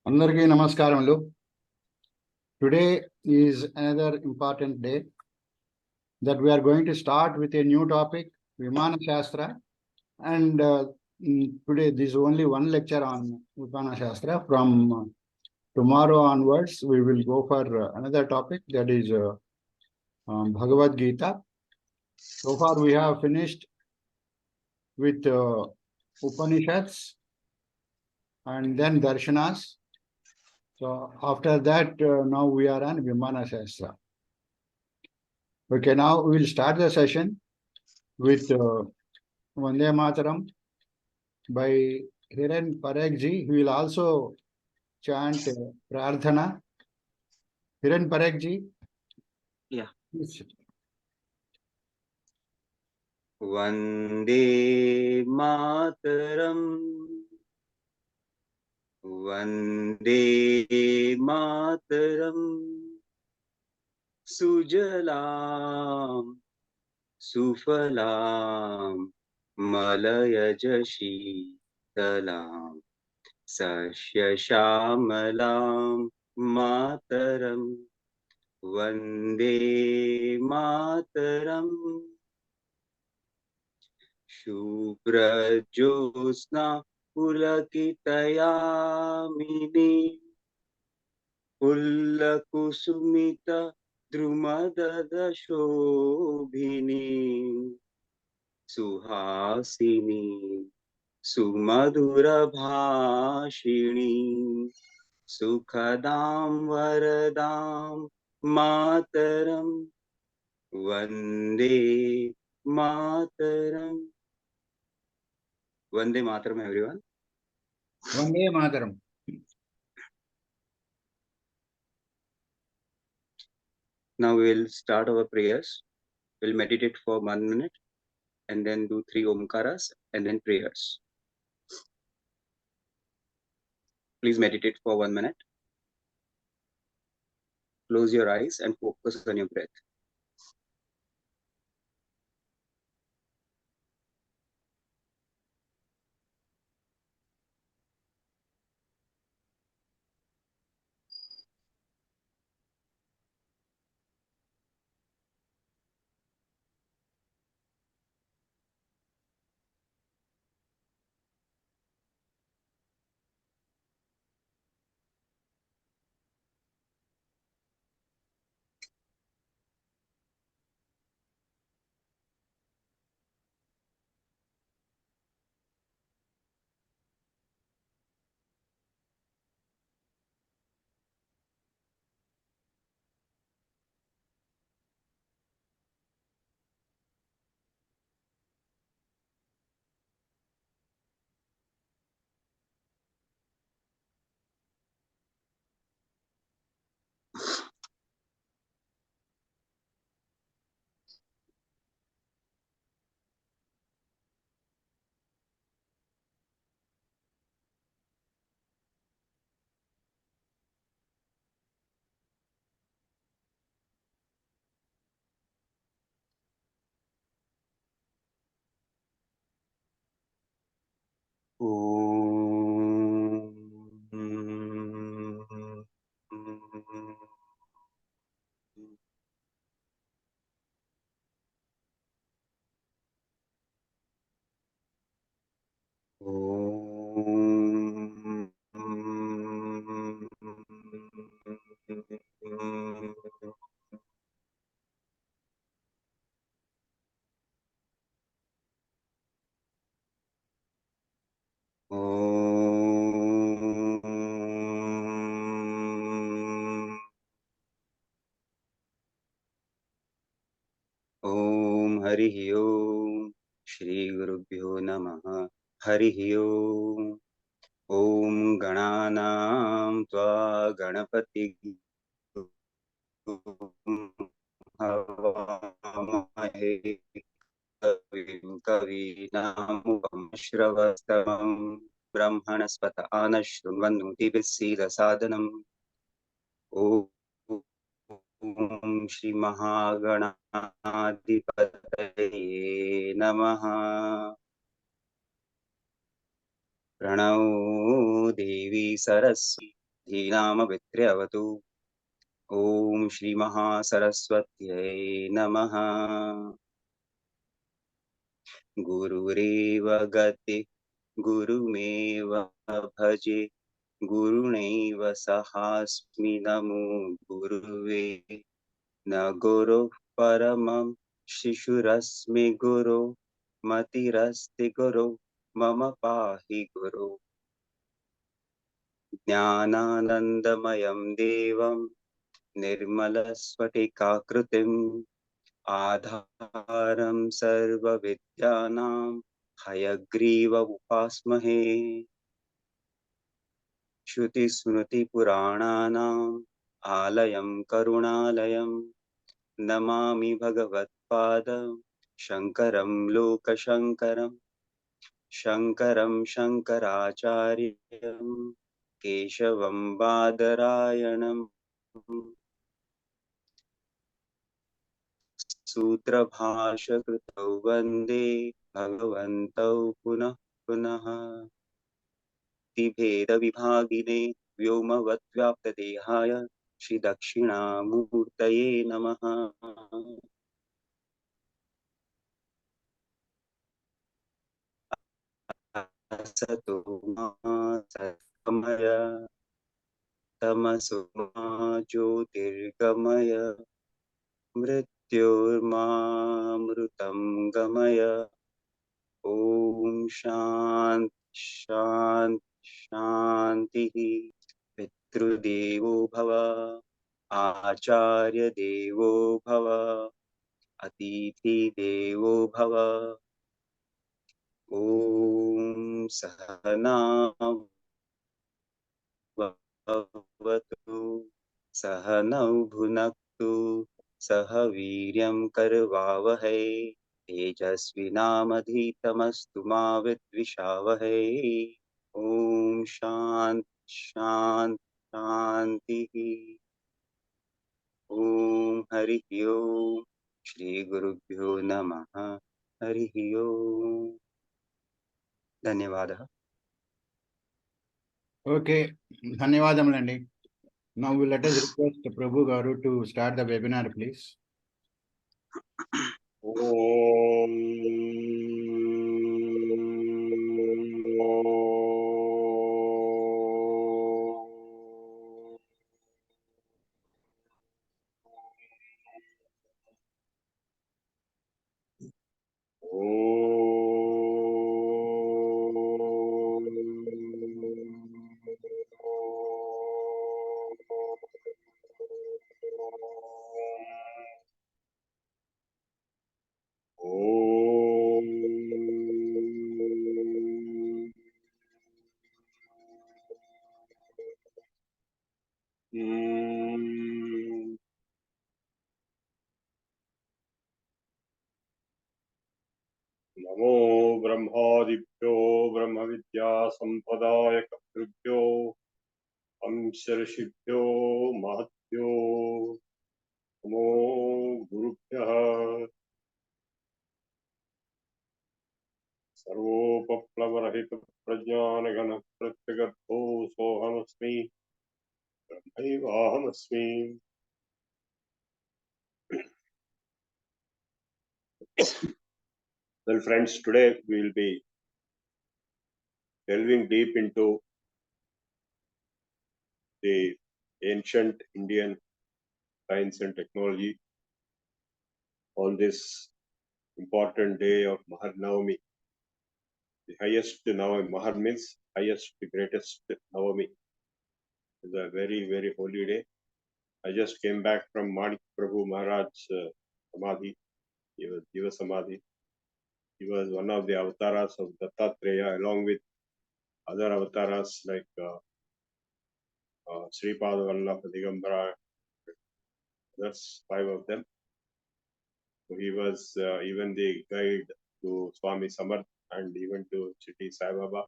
Andarki namaskaramulu. Today is another important day that we are going to start with a new topic, Vimana Shastra. And today this is only one lecture on Vimana Shastra. From tomorrow onwards, we will go for another topic, that is Bhagavad Gita. So far we have finished with Upanishads and then Darshanas. So after that, now we are on Vimana Shastra. Okay, now we will start the session with Vande Mataram by Hiren Parekji. He will also chant Prarthana. Hiren Parekji. Yeah. Please. Vande Mataram. Vande Mataram. Sujalam. Sufalam. Malayajashi Talam. Sasya Shamalam. Mataram. Vande Mataram. Shubrajosna Pulakitayamini Pullakusumita Drumadadashobhini Suhasini Sumadurabhashini Sukhadam Varadam Mataram Vande Mataram. Vande Mataram, everyone. Vande Mataram. Now we will start our prayers. We'll meditate for 1 minute and then do 3 Omkaras and then prayers. Please meditate for 1 minute. Close your eyes and focus on your breath. Om Harihi Om Shri Gurubhyo Namaha Harihi Om Om Gananam Tva Ganapati Havamahe Kavim Kavinamupam Shravastamam Brahmanaspata Anashrumannuti Visida Sadhanam Om Shri Mahaganadhipataye Namaha Pranamo Devi Saraswati धीनामभित्र्यवतु। ॐ श्रीमहासरस्वत्यै नमः। गुरुरेव गति गुरुमेव भजे, गुरुणैव सहास्मि नमो गुरुवे। न गुरुः परमं शिशुरस्मि गुरो, मतिरस्ति गुरो मम पाहि गुरो। ज्ञानानन्दमयं देवं निर्मलस्फटिकाकृतिम् आधारं सर्वविद्यानां हयग्रीव उपास्महे। श्रुतिस्मृतिपुराणानाम् आलयं करुणालयं नमामि भगवत्पादं शङ्करं लोकशङ्करं। शङ्करं शङ्कराचार्यं केशवं बादरायणम्। सूत्रभाष्यकृतौ वन्दे भगवन्तौ पुनः पुनः। भेदविभागिने व्योमवद्व्याप्तदेहाय श्रीदक्षिणामूर्तये नमः। असतो मा सद्गमय, तमसो मा ज्योतिर्गमय, मृत्योर्मामृतं गमय। ॐ शान्ति शान्ति शान्तिः। पितृदेवो भव, आचार्य देवो भव, अतिथि देवो भव। ॐ सहना भवतु, सहनौ भुनक्तु, सह वीर्यं करवावहै। तेजस्विनामधीतमस्तु मा विद्विषावहै। ॐ शान्ति शान्ति शान्तिः। ॐ हरिः ओम् श्रीगुरुभ्यो नमः। हरिः ओम्। ధన్యవాదः. Okay, ధన్యవాదములండి. Now let us request Prabhu Garu to start the webinar, please. ఓం నమో బ్రహ్మాదిభ్యో బ్రహ్మ విద్యా సంపదాయ కర్తృభ్యో అంశర్షిభ్యో మహద్భ్యో నమో గురుభ్యః. సర్వోపప్లవరహిత ప్రజ్ఞానఘన ప్రత్యగర్భో సోహమస్మి బ్రహ్మైవాహమస్మి. Well, friends, today we will be delving deep into the ancient Indian science and technology on this important day of Mahar Navami. The highest Navami, Mahar means highest, the greatest Navami. It's a very, very holy day. I just came back from Manik Prabhu Maharaj's Samadhi, Veda Samadhi. He was one of the avatars of Dattatreya, along with other avatars like Sripada Vallabha Digambara. That's 5 of them. So he was even the guide to Swami Samarth and even to Chiti Sai Baba.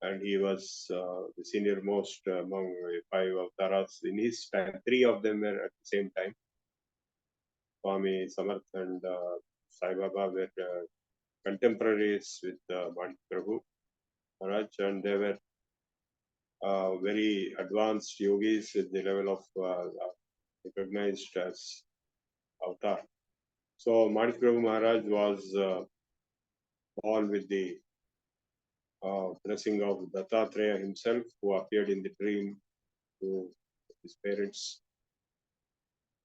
And he was the senior most among the 5 avatars in his time. 3 of them were at the same time. Swami Samarth and Sai Baba were contemporaries with Manik Prabhu Maharaj, and they were very advanced yogis at the level of recognized as avatar. So Manik Prabhu Maharaj was born with the blessing of Dattatreya himself, who appeared in the dream to his parents.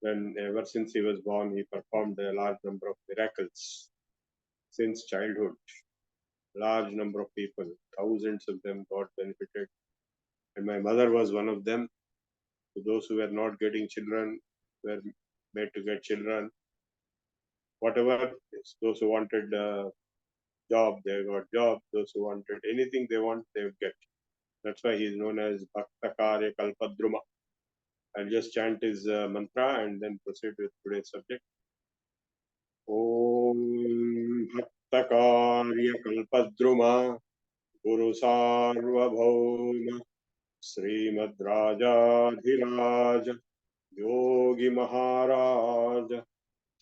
Then, ever since he was born, he performed a large number of miracles since childhood. Large number of people, thousands of them got benefited. And my mother was one of them. So those who were not getting children were made to get children. Whatever, those who wanted job, they got job. Those who wanted anything they want, they would get. That's why he is known as Bhaktakarya Kalpadruma. I'll just chant his mantra and then proceed with today's subject. Om Bhaktakarya Kalpadruma Guru Sarvabhauma Srimad Rajadhiraj Yogi Maharaj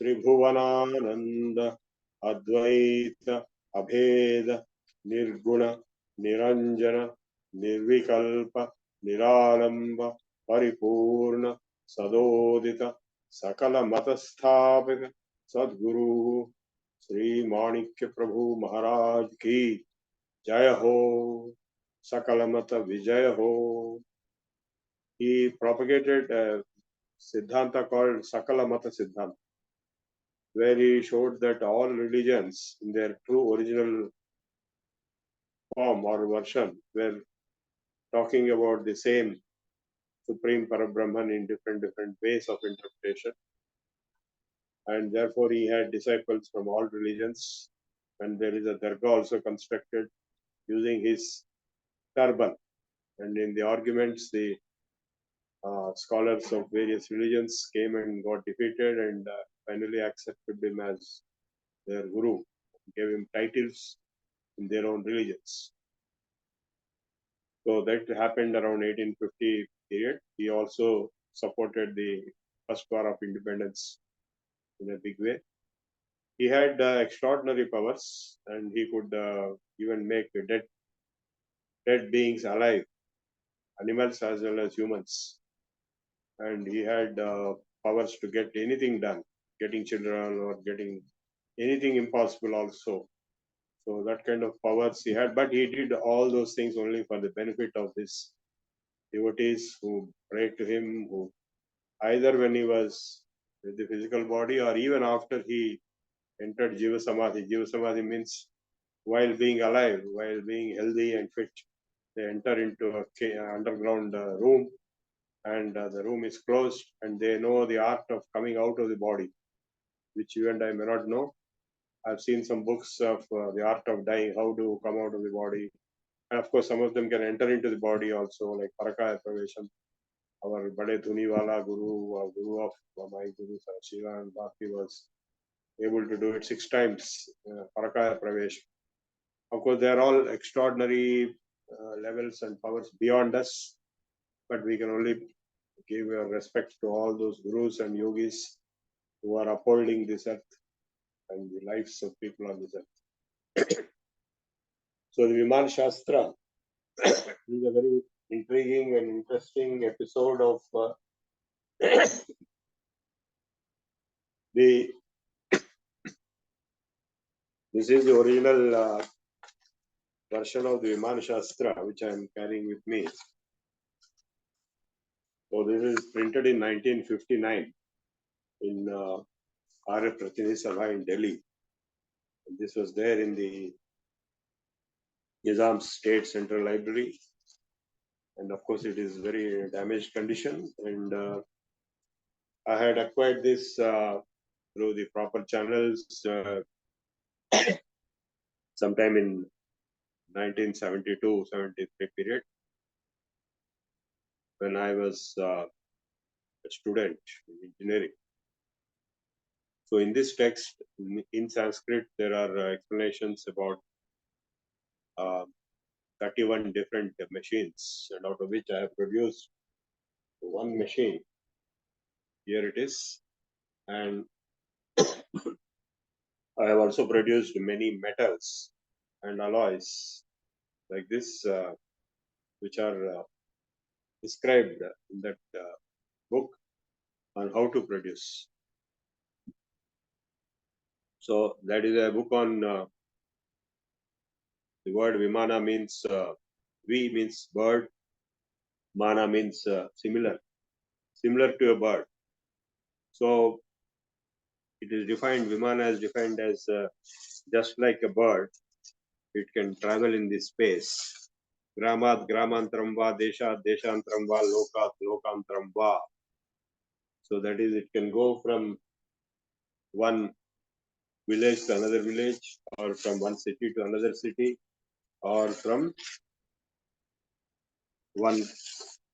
Tribhuvanananda Advaita Abheda Nirguna Niranjana Nirvikalpa Niralamba Paripurna Sadodita Sakala Matasthavita Sadguru Sri Manikya Prabhu Maharaj Ki Jaya Ho Sakala Mata Vijaya Ho. He propagated a Siddhanta called Sakala Mata Siddhanta, where he showed that all religions in their true original form or version were talking about the same Supreme Parabrahman in different ways of interpretation. And therefore he had disciples from all religions, and there is a dargah also constructed using his turban. And in the arguments, the scholars of various religions came and got defeated and finally accepted him as their guru, gave him titles in their own religions. So that happened around 1850 period. He also supported the first war of independence in a big way. He had extraordinary powers, and he could even make dead beings alive, animals as well as humans. And he had powers to get anything done, getting children or getting anything impossible also. So that kind of powers he had, but he did all those things only for the benefit of his devotees who prayed to him, who either when he was with the physical body or even after he entered Jiva Samadhi. Jiva Samadhi means while being alive, while being healthy and fit, they enter into a underground room, and the room is closed, and they know the art of coming out of the body, which you and I may not know. I've seen some books of the art of dying, how to come out of the body. And of course, some of them can enter into the body also, like Parakaya Pravesham. Our Bade Dhuniwala Guru, Guru of my Guru Shiva and Bhakti was able to do it 6 times, Parakaya Pravesh. Of course, they are all extraordinary levels and powers beyond us, but we can only give our respect to all those gurus and yogis who are upholding this earth and the lives of people on this earth. So the Vimana Shastra is a very intriguing and interesting episode of this is the original version of the Vimana Shastra, which I am carrying with me. So this is printed in 1959 in Arya Pratinidhi Sabha in Delhi. And this was there in the Nizam State Central Library. And of course, it is very damaged condition. And I had acquired this through the proper channels sometime in 1972-73 period, when I was a student in engineering. So in this text, in Sanskrit, there are explanations about 31 different machines, and out of which I have produced one machine. Here it is. And I have also produced many metals and alloys like this, which are described in that book on how to produce. So that is a book on the word Vimana means V means bird, Mana means similar to a bird. So it is defined, Vimana is defined as just like a bird, it can travel in this space. Gramat Gramantram va, Deshat Deshantaram va, Lokat Lokantaram va. So that is, it can go from one village to another village, or from one city to another city, or from one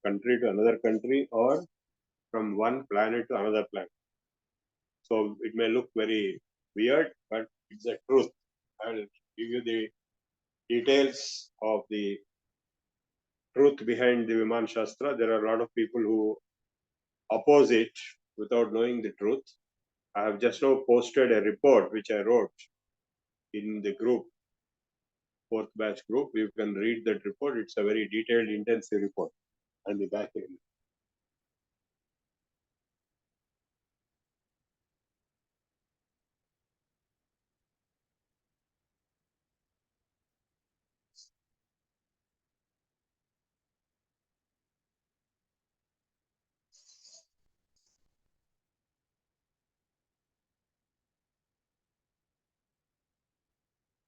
country to another country, or from one planet to another planet. So it may look very weird, but it's a truth. I will give you the details of the truth behind the Vimana Shastra. There are a lot of people who oppose it without knowing the truth. I have just now posted a report which I wrote in the group, fourth batch group. You can read that report. It's a very detailed, intensive report. I'll be back in a minute.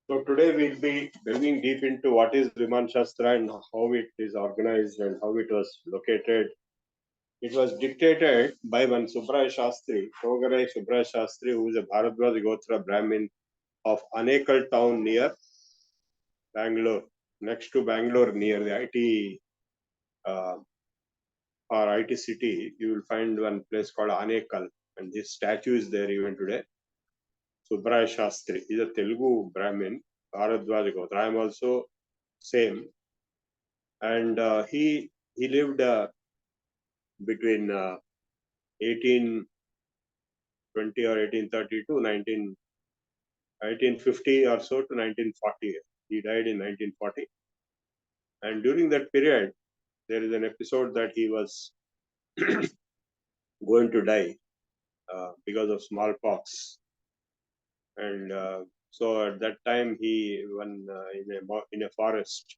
So today we'll be delving deep into what is Vimana Shastra and how it is organized and how it was located. It was dictated by one Subraya Shastri, Shogarai Subraya Shastri, who is a Bharadwaj Gotra Brahmin of Anekal town near Bangalore, next to Bangalore, near the IT or IT city. You will find one place called Anekal, and this statue is there even today. Subraya Shastri is a Telugu Brahmin, Bharadwaj Gotra. I am also same, and he lived between 1820 or 1830 to 1850 or so to 1940. He died in 1940, and during that period, there is an episode that he was going to die because of smallpox, and so at that time he in a forest.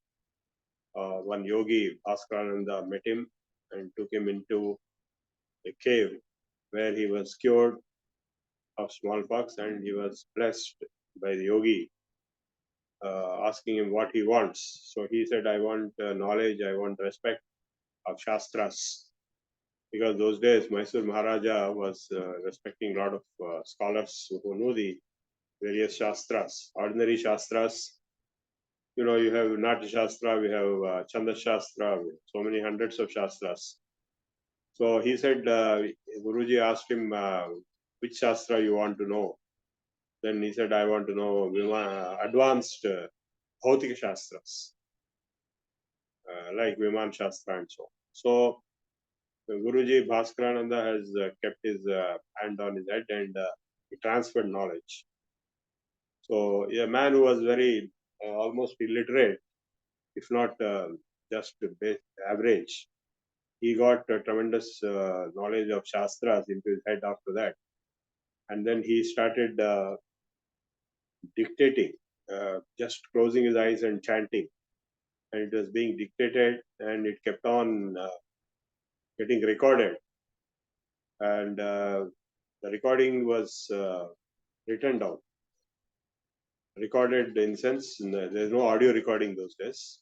One yogi, Bhaskarananda, met him and took him into a cave where he was cured of smallpox, and he was blessed by the yogi, asking him what he wants. So he said, I want knowledge, I want respect of Shastras. Because those days, Mysore Maharaja was respecting a lot of scholars who knew the various Shastras, ordinary Shastras. You know, you have Natya Shastra, we have Chanda Shastra, so many hundreds of Shastras. So he said, Guruji asked him, which Shastra you want to know? Then he said, I want to know advanced Bhautika Shastras, like Vimana Shastra and so on. So Guruji Bhaskarananda has kept his hand on his head, and he transferred knowledge. So a man who was very almost illiterate, if not just average, he got tremendous knowledge of Shastras into his head after that. And then he started dictating, just closing his eyes and chanting. And it was being dictated, and it kept on getting recorded. And the recording was written down. Recorded in sense, there's no audio recording those days.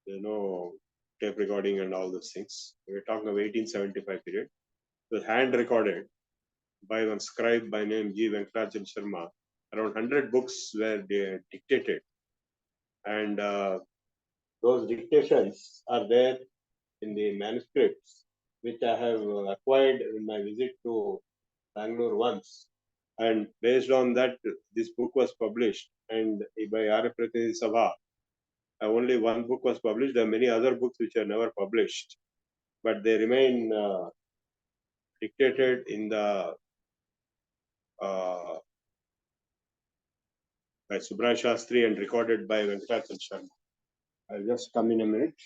There's no tape recording and all those things. We're talking of 1875 period. It was hand recorded by one scribe by name G. Venkatachal Sharma. Around 100 books were dictated. And those dictations are there in the manuscripts, which I have acquired in my visit to Bangalore once. And based on that, this book was published. And by Arya Pratidhi Sabha, only one book was published. There are many other books which are never published, but they remain dictated in the by Subraya Shastri and recorded by Venkatachal Sharma. I'll just come in a minute.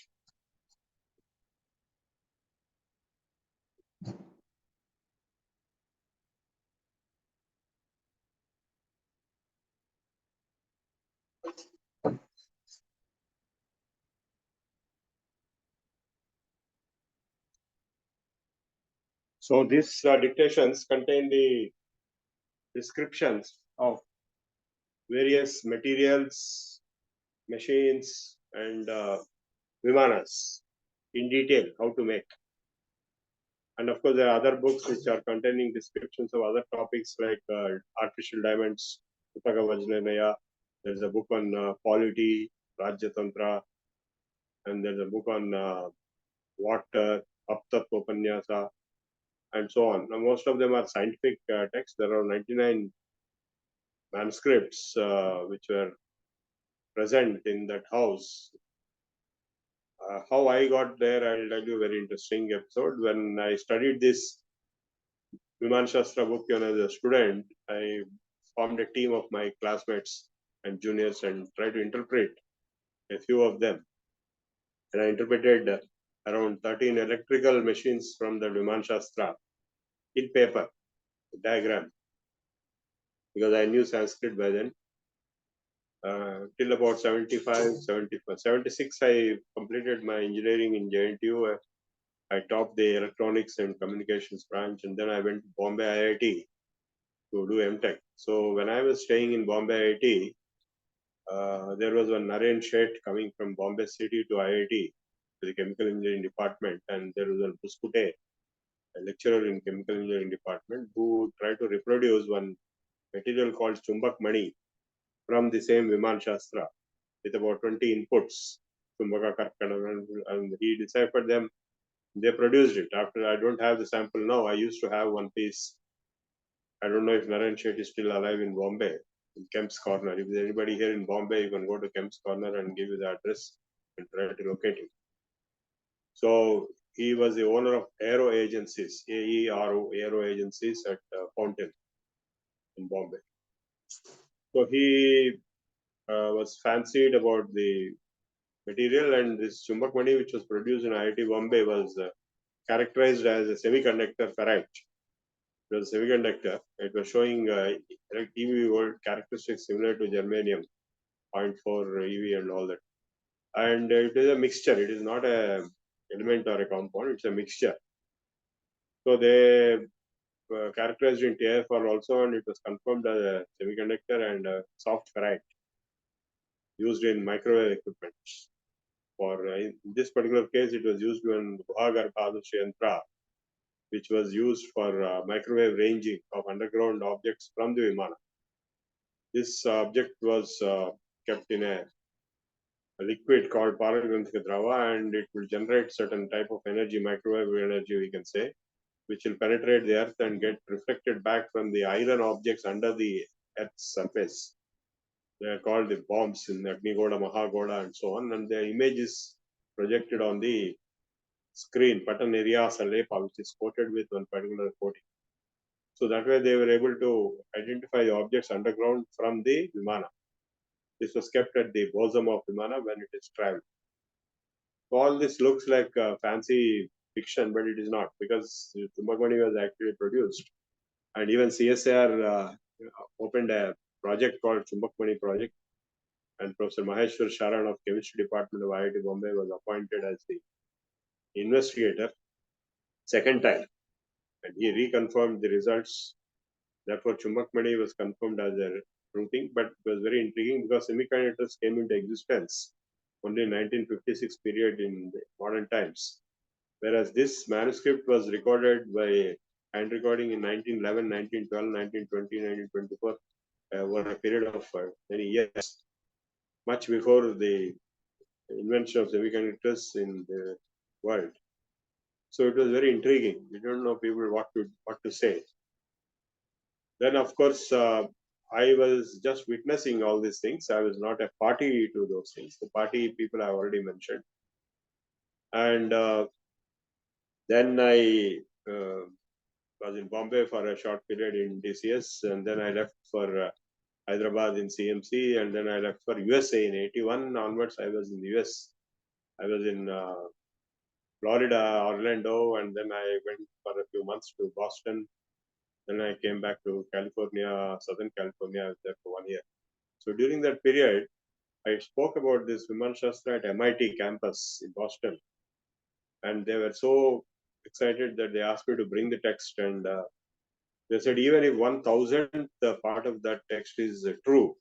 So these dictations contain the descriptions of various materials, machines, and Vimanas in detail, how to make. And of course, there are other books which are containing descriptions of other topics like artificial diamonds, Utaka Vajnanaya. There's a book on polity, Rajyatantra, and there's a book on water, Aptat Upanyasa, and so on. Now, most of them are scientific texts. There are 99 manuscripts which were present in that house. How I got there, I'll tell you a very interesting episode. When I studied this Vimana Shastra book as a student, I formed a team of my classmates and juniors and tried to interpret a few of them. And I interpreted around 13 electrical machines from the Vimana Shastra in paper, diagram, because I knew Sanskrit by then. Till about 76, I completed my engineering in JNTU. I topped the electronics and communications branch, and then I went to Bombay IIT to do MTech. So when I was staying in Bombay IIT, there was one Naren Sheth coming from Bombay City to IIT, to the chemical engineering department, and there was a Buskute, a lecturer in chemical engineering department, who tried to reproduce one material called Chumbak Mani from the same Viman Shastra with about 20 inputs, Chumbaka Karkana, and he deciphered them. They produced it. After, I don't have the sample now. I used to have one piece. I don't know if Naren Sheth is still alive in Bombay, in Kemp's Corner. If there's anybody here in Bombay, you can go to Kemp's Corner and give you the address and try to locate him. So he was the owner of Aero Agencies, AERO, Aero Agencies at Fountain in Bombay. So he was fancied about the material, and this Chumbak Mani, which was produced in IIT Bombay, was characterized as a semiconductor ferrite. It was a semiconductor. It was showing EV world characteristics similar to germanium, 0.4 EV and all that. And it is a mixture. It is not a element or a compound. It's a mixture. So they characterized in TFR also, and it was confirmed as a semiconductor and a soft ferrite used in microwave equipment. For in this particular case, it was used in Guhagarbhadusha Yantra, which was used for microwave ranging of underground objects from the Vimana. This object was kept in a liquid called Paragranthika Drava, and it will generate certain type of energy, microwave energy, we can say, which will penetrate the earth and get reflected back from the iron objects under the earth's surface. They are called the bombs in Agnigoda, Mahagoda, and so on. And the image is projected on the screen, Patan area Salepa, which is coated with one particular coating. So that way they were able to identify the objects underground from the Vimana. This was kept at the bosom of Vimana when it is traveled. So all this looks like fancy fiction, but it is not, because Chumbak Mani was actually produced. And even CSR opened a project called Chumbak Mani Project, and Professor Maheshwar Sharan of Chemistry Department of IIT Bombay was appointed as the investigator second time, and he reconfirmed the results. Therefore, Chumbak Mani was confirmed as a true thing, but it was very intriguing because semiconductors came into existence only in 1956 period in the modern times, whereas this manuscript was recorded by hand recording in 1911, 1912, 1920, 1924, over a period of many years, much before the invention of semiconductors in the world. So it was very intriguing. We don't know people what to say. Then, of course, I was just witnessing all these things. I was not a party to those things. The party people I already mentioned. And then I was in Bombay for a short period in DCS, and then I left for Hyderabad in CMC, and then I left for USA in 81 onwards. I was in the US. I was in Florida, Orlando, and then I went for a few months to Boston. Then I came back to California, Southern California. I was there for 1 year. So during that period, I spoke about this Vimana Shastra at MIT campus in Boston. And they were so excited that they asked me to bring the text, and they said even if 1,000th part of that text is true,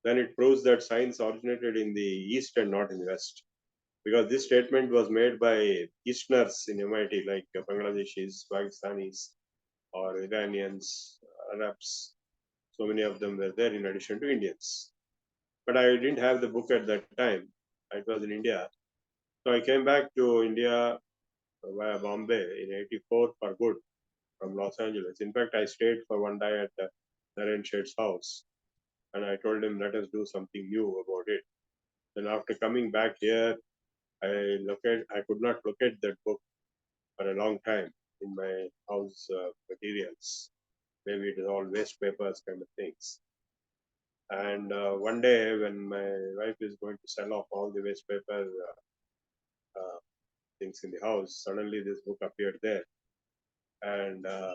then it proves that science originated in the East and not in the West. Because this statement was made by Easterners in MIT, like Bangladeshis, Pakistanis, or Iranians, Arabs. So many of them were there in addition to Indians. But I didn't have the book at that time. It was in India. So I came back to India via Bombay in '84 for good from Los Angeles. In fact, I stayed for one day at Naren Sheth's house, and I told him, let us do something new about it. Then after coming back here, I could not locate that book for a long time in my house materials. Maybe it is all waste papers kind of things. And one day when my wife is going to sell off all the waste paper things in the house, suddenly this book appeared there. And I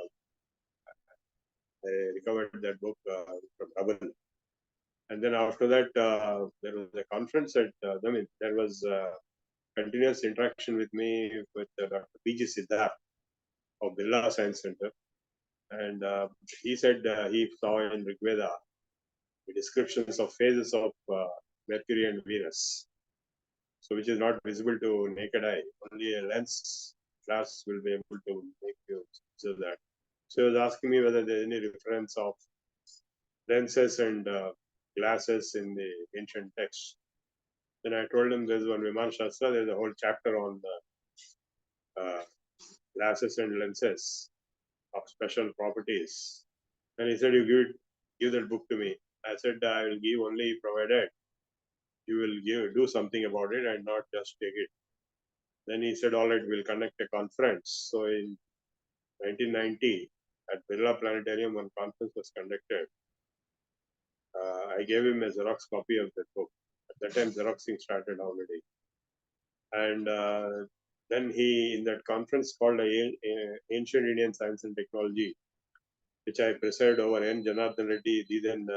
recovered that book from Prabhu. And then after that, there was a conference at, there was continuous interaction with me with Dr. P.G. Siddharth of Birla Science Center. And he said he saw in Rig Veda the descriptions of phases of Mercury and Venus, so which is not visible to naked eye. Only a lens glass will be able to make you observe that. So he was asking me whether there is any reference of lenses and glasses in the ancient texts. Then I told him there's one Vimana Shastra, there's a whole chapter on glasses and lenses of special properties. And he said, you give that book to me. I said, I will give only provided you will do something about it and not just take it. Then he said, all right, we'll conduct a conference. So in 1990, at Birla Planetarium, one conference was conducted. I gave him a Xerox copy of that book. At that time, Xeroxing started already. And then he, in that conference called Ancient Indian Science and Technology, which I presided over, N. Janardhan Reddy, then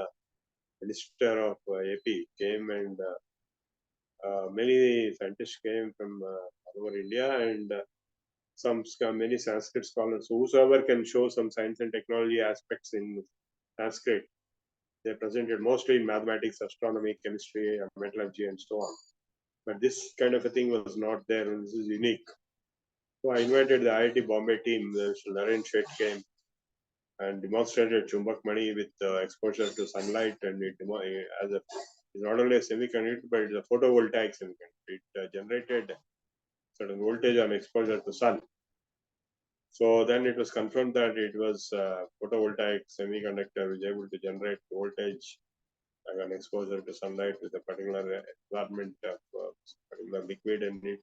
Minister of AP, came, and many scientists came from all over India, and many Sanskrit scholars. So whosoever can show some science and technology aspects in Sanskrit, they presented mostly in mathematics, astronomy, chemistry, metallurgy, and so on. But this kind of a thing was not there, and this is unique. So I invited the IIT Bombay team. Mr. Naren Sheth came and demonstrated Chumbak Mani with exposure to sunlight, and it's not only a semiconductor, but it's a photovoltaic semiconductor. It generated certain voltage on exposure to sun. So then it was confirmed that it was photovoltaic semiconductor which is able to generate voltage on exposure to sunlight with a particular environment of particular liquid in it,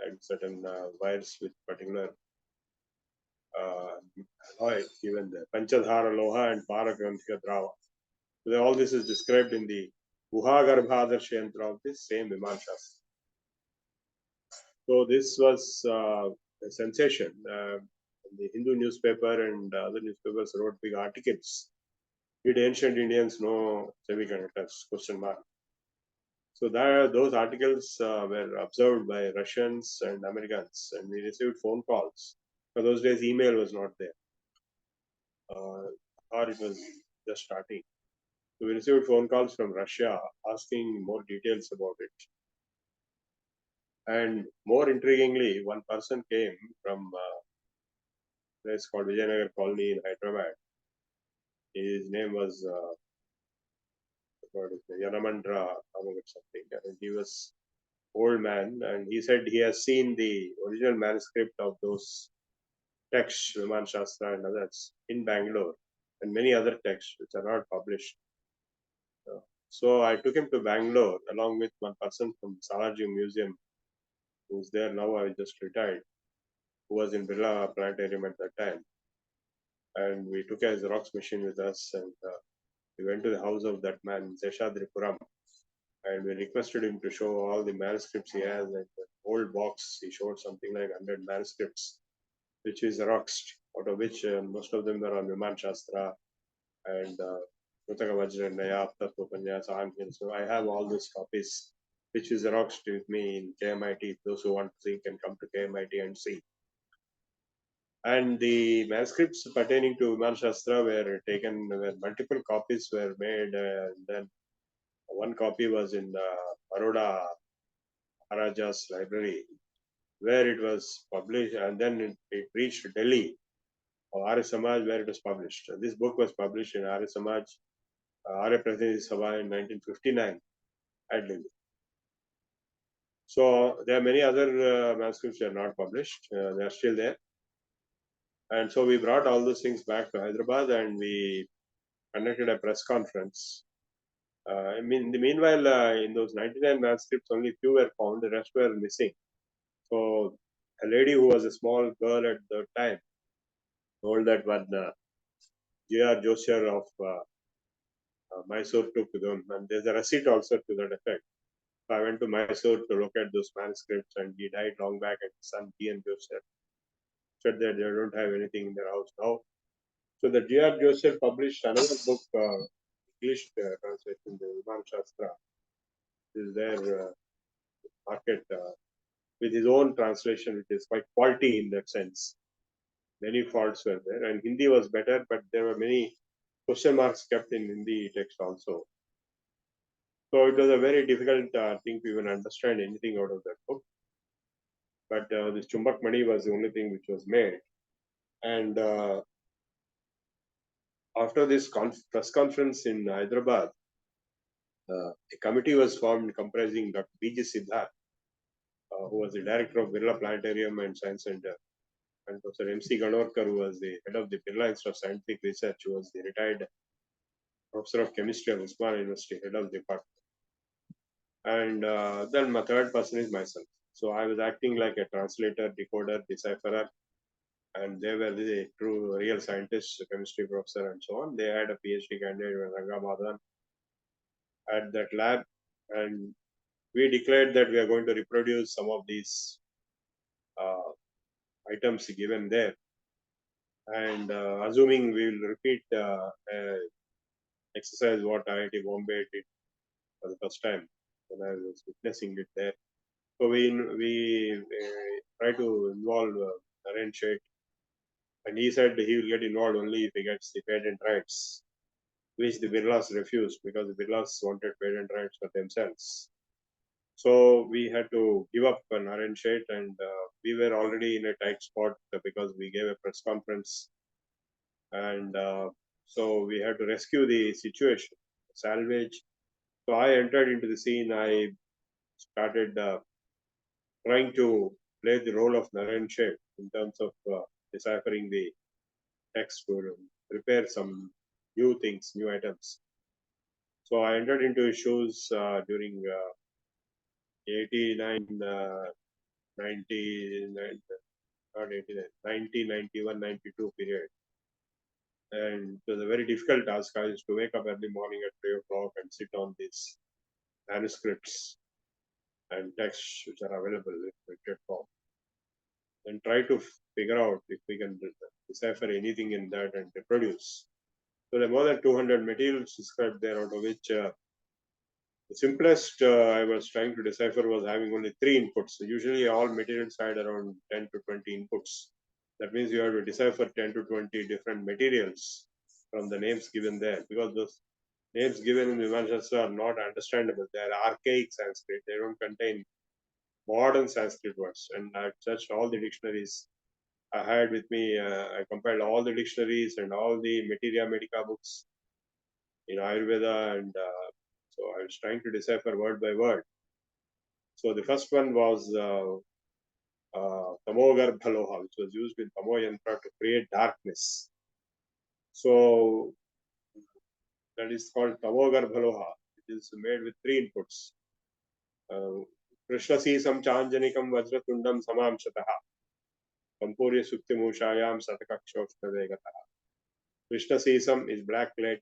and certain wires with particular alloy, even the Panchadhara Loha and Paragranthika Drava. So all this is described in the Guhagarbhadarsh Yantra of this same Vimana Shastra. So this was a sensation. The Hindu newspaper and other newspapers wrote big articles. Did ancient Indians know semiconductors? Question mark. So those articles were observed by Russians and Americans, and we received phone calls. For those days, email was not there, or it was just starting. So we received phone calls from Russia asking more details about it. And more intriguingly, one person came from a place called Vijayanagar Colony in Hyderabad. His name was Yanamandra or something. And he was old man, and he said he has seen the original manuscript of those texts, Vimana Shastra and others, in Bangalore, and many other texts which are not published. So I took him to Bangalore along with one person from Salaji Museum, who's there now. I just retired, who was in Birla Planetarium at that time. And we took a Xerox machine with us, and we went to the house of that man, Seshadripuram, and we requested him to show all the manuscripts he has. And the old box, he showed something like 100 manuscripts, which is Xeroxed, out of which most of them are on Vimana Shastra and Mutaka Vajranyaya, Aptatupanyas, Anhil. So I have all these copies, which is Xeroxed with me in KMIT. Those who want to see can come to KMIT and see. And the manuscripts pertaining to Vimana Shastra were taken, where multiple copies were made, and then one copy was in Baroda Maharaja's library, where it was published, and then it reached Delhi, or Arya Samaj, where it was published. This book was published in Arya Samaj, Arya Pratinidhi Sabha in 1959 at Delhi. So there are many other manuscripts that are not published. They are still there. And so we brought all those things back to Hyderabad and we conducted a press conference. In the meanwhile, in those 99 manuscripts, only few were found, the rest were missing. So a lady who was a small girl at the time told that one J.R. Josier of Mysore took them, and there's a receipt also to that effect. So I went to Mysore to look at those manuscripts, and he died long back, and his son T.N. Josier said that they don't have anything in their house now. So the J.R. Josier published another book, English translation, the Vimana Shastra, is their market with his own translation, which is quite faulty in that sense. Many faults were there, and Hindi was better, but there were many question marks kept in Hindi text also. So it was a very difficult thing to even understand anything out of that book. But this Chumbak Mani was the only thing which was made. And after this press conference in Hyderabad, a committee was formed comprising Dr. B.G. Siddharth, who was the director of Birla Planetarium and Science Center, and Professor M.C. Ganorkar, who was the head of the Birla Institute of Scientific Research, who was the retired professor of chemistry at Usman University, head of the department. And then my third person is myself. So I was acting like a translator, decoder, decipherer, and they were the true real scientists, chemistry professor, and so on. They had a PhD candidate, Ranga Madhan, at that lab, and we declared that we are going to reproduce some of these items given there, and assuming we will repeat exercise what IIT Bombay did for the first time when I was witnessing it there. So we try to involve Naren Sheth, and he said he will get involved only if he gets the patent rights, which the Birlas refused because the Birlas wanted patent rights for themselves. So we had to give up Naren Sheth, and we were already in a tight spot because we gave a press conference, and so we had to rescue the situation, salvage. So I entered into the scene. I started trying to play the role of Naren Sheth in terms of deciphering the text to prepare some new things, new items. So I entered into his shoes during 89, 99, not 89, 1991, 92 period. And it was a very difficult task. I used to wake up every morning at 3 o'clock and sit on these manuscripts and texts which are available in printed form, and try to figure out if we can decipher anything in that and reproduce. So there are more than 200 materials described there, out of which the simplest I was trying to decipher was having only 3 inputs. So usually all materials had around 10 to 20 inputs. That means you have to decipher 10 to 20 different materials from the names given there, because those names given in Vimana Shastra are not understandable. They are archaic Sanskrit. They don't contain modern Sanskrit words. And I've searched all the dictionaries I had with me. I compiled all the dictionaries and all the Materia Medica books in Ayurveda, and so I was trying to decipher word by word. So the first one was Tamogarbha Loha, which was used in Tamo Yantra to create darkness. So that is called Tamogarbha Loha. It is made with 3 inputs. Krishna Sisam Chanjanikam Vajratundam Samamshataha Pampurya Suktimushayam Satakakshoshtavegataha. Krishna Sisam is black lead.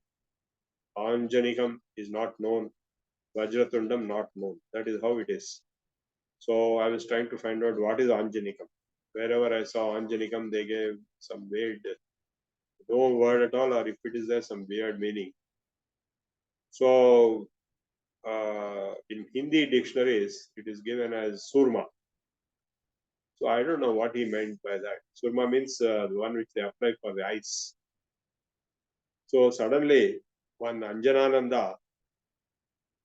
Anjanikam is not known. Vajratundam not known. That is how it is. So I was trying to find out what is Anjanikam. Wherever I saw Anjanikam, they gave some weird, no word at all, or if it is there, some weird meaning. So in Hindi dictionaries, it is given as Surma. So I don't know what he meant by that. Surma means the one which they apply for the eyes. So suddenly, one Anjanananda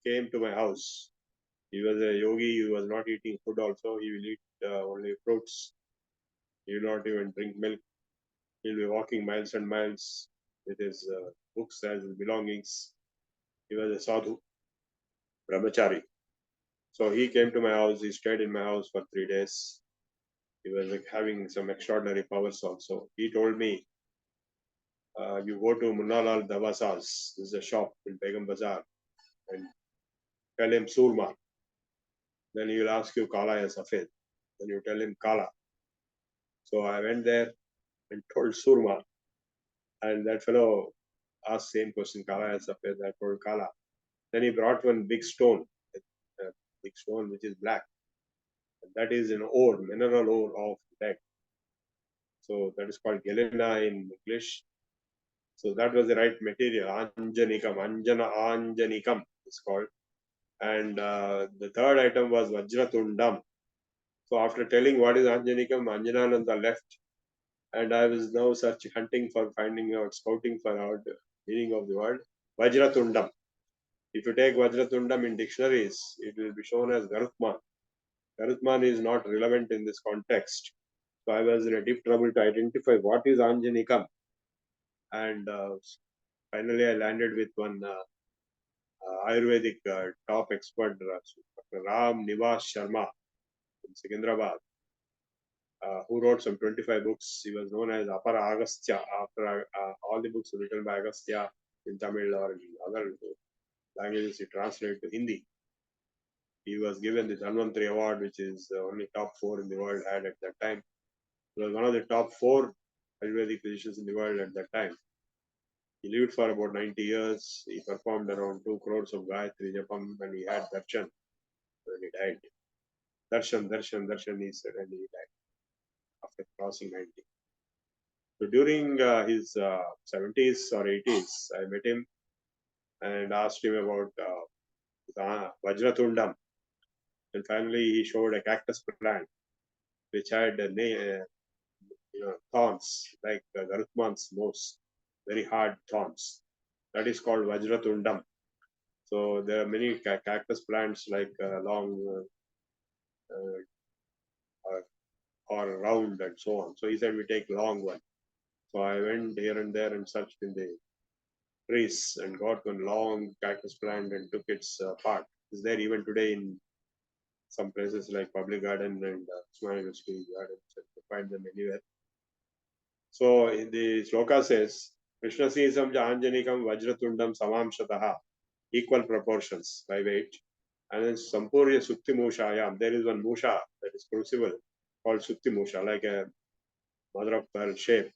came to my house. He was a yogi. He was not eating food also. He will eat only fruits. He will not even drink milk. He will be walking miles and miles with his books as his belongings. He was a sadhu, brahmachari. So he came to my house. He stayed in my house for 3 days. He was like having some extraordinary powers also. He told me, you go to Munnalal Davasa's, this is a shop in Begum Bazaar, and tell him Surma. Then he will ask you Kala ya Safed. Then you tell him Kala. So I went there and told Surma, and that fellow asked same question, Kala ya Safed. I told Kala. Then he brought one big stone, a big stone which is black. And that is an ore, mineral ore of lead. So that is called Galena in English. So that was the right material, Anjanikam, Anjanikam is called. And the third item was Vajratundam. So after telling what is Anjanikam, Anjanananda left. And I was now hunting for finding out, scouting for out the meaning of the word Vajratundam. If you take Vajratundam in dictionaries, it will be shown as Garutman. Garutman is not relevant in this context. So I was in a deep trouble to identify what is Anjanikam. And finally, I landed with one Ayurvedic top expert, Dr. Ram Nivas Sharma in Secunderabad, who wrote some 25 books. He was known as Apara Agastya after all the books written by Agastya in Tamil or in other languages he translated to Hindi. He was given the Dhanvantari Award, which is the only top 4 in the world had at that time. He was one of the top 4 Ayurvedic physicians in the world at that time. He lived for about 90 years. He performed around 2 crores of Gayatri Japam and he had darshan when he died. Darshan, he said, and he died after crossing 90. So during his 70s or 80s, I met him and asked him about Vajratundam. And finally, he showed a cactus plant which had thorns like Garutman's nose, very hard thorns. That is called Vajratundam. So there are many cactus plants like long or round and so on. So he said we take long one. So I went here and there and searched in the trees and got one long cactus plant and took its part. It's there even today in some places like Public Garden and Small University Gardens. You find them anywhere. So in the sloka says, Krishna Sisam Anjanikam Vajratundam Samamshataha, equal proportions by weight. And then Sampurya Sukti Mushayam, there is one Musha that is crucible called Sukti Musha, like a mother of pearl shape.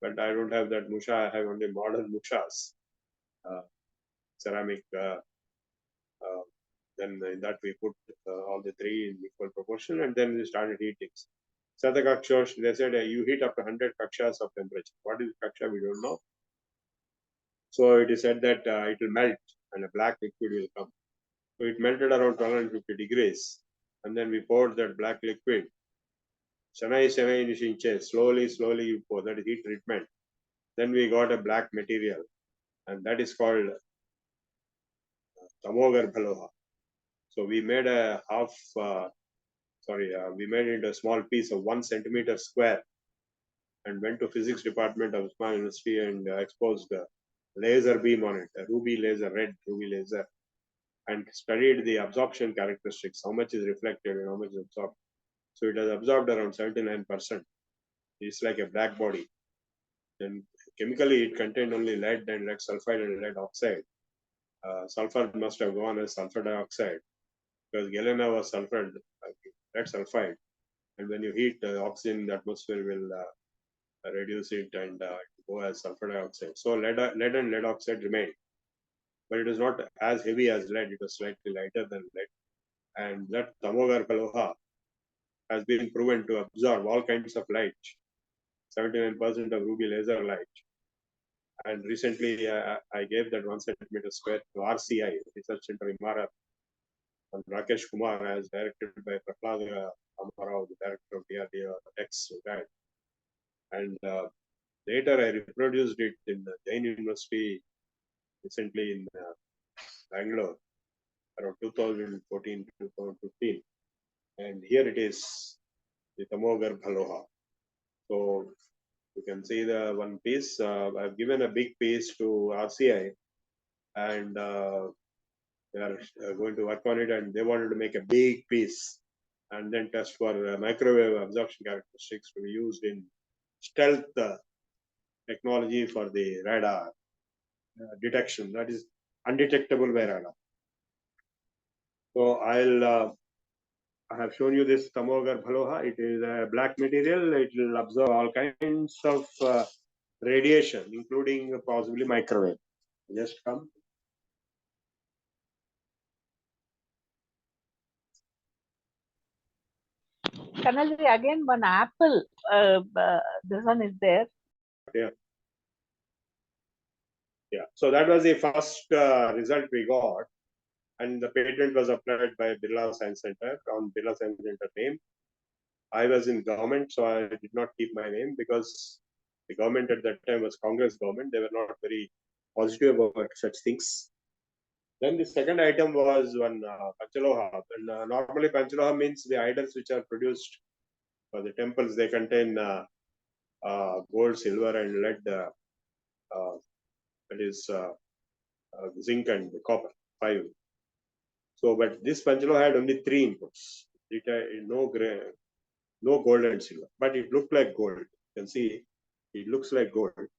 But I don't have that Musha, I have only modern Mushas, ceramic. Then in that we put all the 3 in equal proportion and then we started heating. Satakakshosh, they said you heat up to 100 kakshas of temperature. What is kaksha? We don't know. So it is said that it will melt and a black liquid will come. So it melted around 1250 degrees. And then we poured that black liquid. Slowly you pour. That is heat treatment. Then we got a black material. And that is called Tamogarbhaloha. So we made a we made it a small piece of 1 centimeter square and went to physics department of Usman University and exposed a laser beam on it, a ruby laser, red ruby laser, and studied the absorption characteristics, how much is reflected and how much is absorbed. So it has absorbed around 79%. It's like a black body. And chemically, it contained only lead and lead sulfide and lead oxide. Sulfur must have gone as sulfur dioxide because Galena was sulfur, lead sulfide. And when you heat oxygen in the atmosphere will reduce it and go as sulfur dioxide. So lead and lead oxide remained. But it was not as heavy as lead, it was slightly lighter than lead. And that Tamogarbhaloha has been proven to absorb all kinds of light, 79% of ruby laser light. And recently I gave that 1 centimeter square to RCI, Research Center Vimana, and Rakesh Kumar, as directed by Prahlad Amarao, the director of DRDO, ex-guy. And later I reproduced it in the Jain University recently in Bangalore around 2014 to 2015. And here it is, the Tamogar Bhaloha. So you can see the one piece. I've given a big piece to RCI, and they are going to work on it, and they wanted to make a big piece and then test for microwave absorption characteristics to be used in stealth technology for the radar detection, that is undetectable by radar. So I have shown you this Tamogar Bhaloha. It is a black material. It will absorb all kinds of radiation, including possibly microwave. Just come. Kanalji, again one apple. This one is there. Yeah. Yeah. So that was the first result we got, and the patent was applied by Birla Science Center on Birla Science Center name. I was in government, so I did not keep my name because the government at that time was Congress government. They were not very positive about such things. Then the second item was one Panchaloha. And normally Panchaloha means the idols which are produced for the temples. They contain gold, silver, and lead. That is zinc and copper, 5. So, but this Panchaloha had only 3 inputs. It had no gold and silver, but it looked like gold. You can see it looks like gold,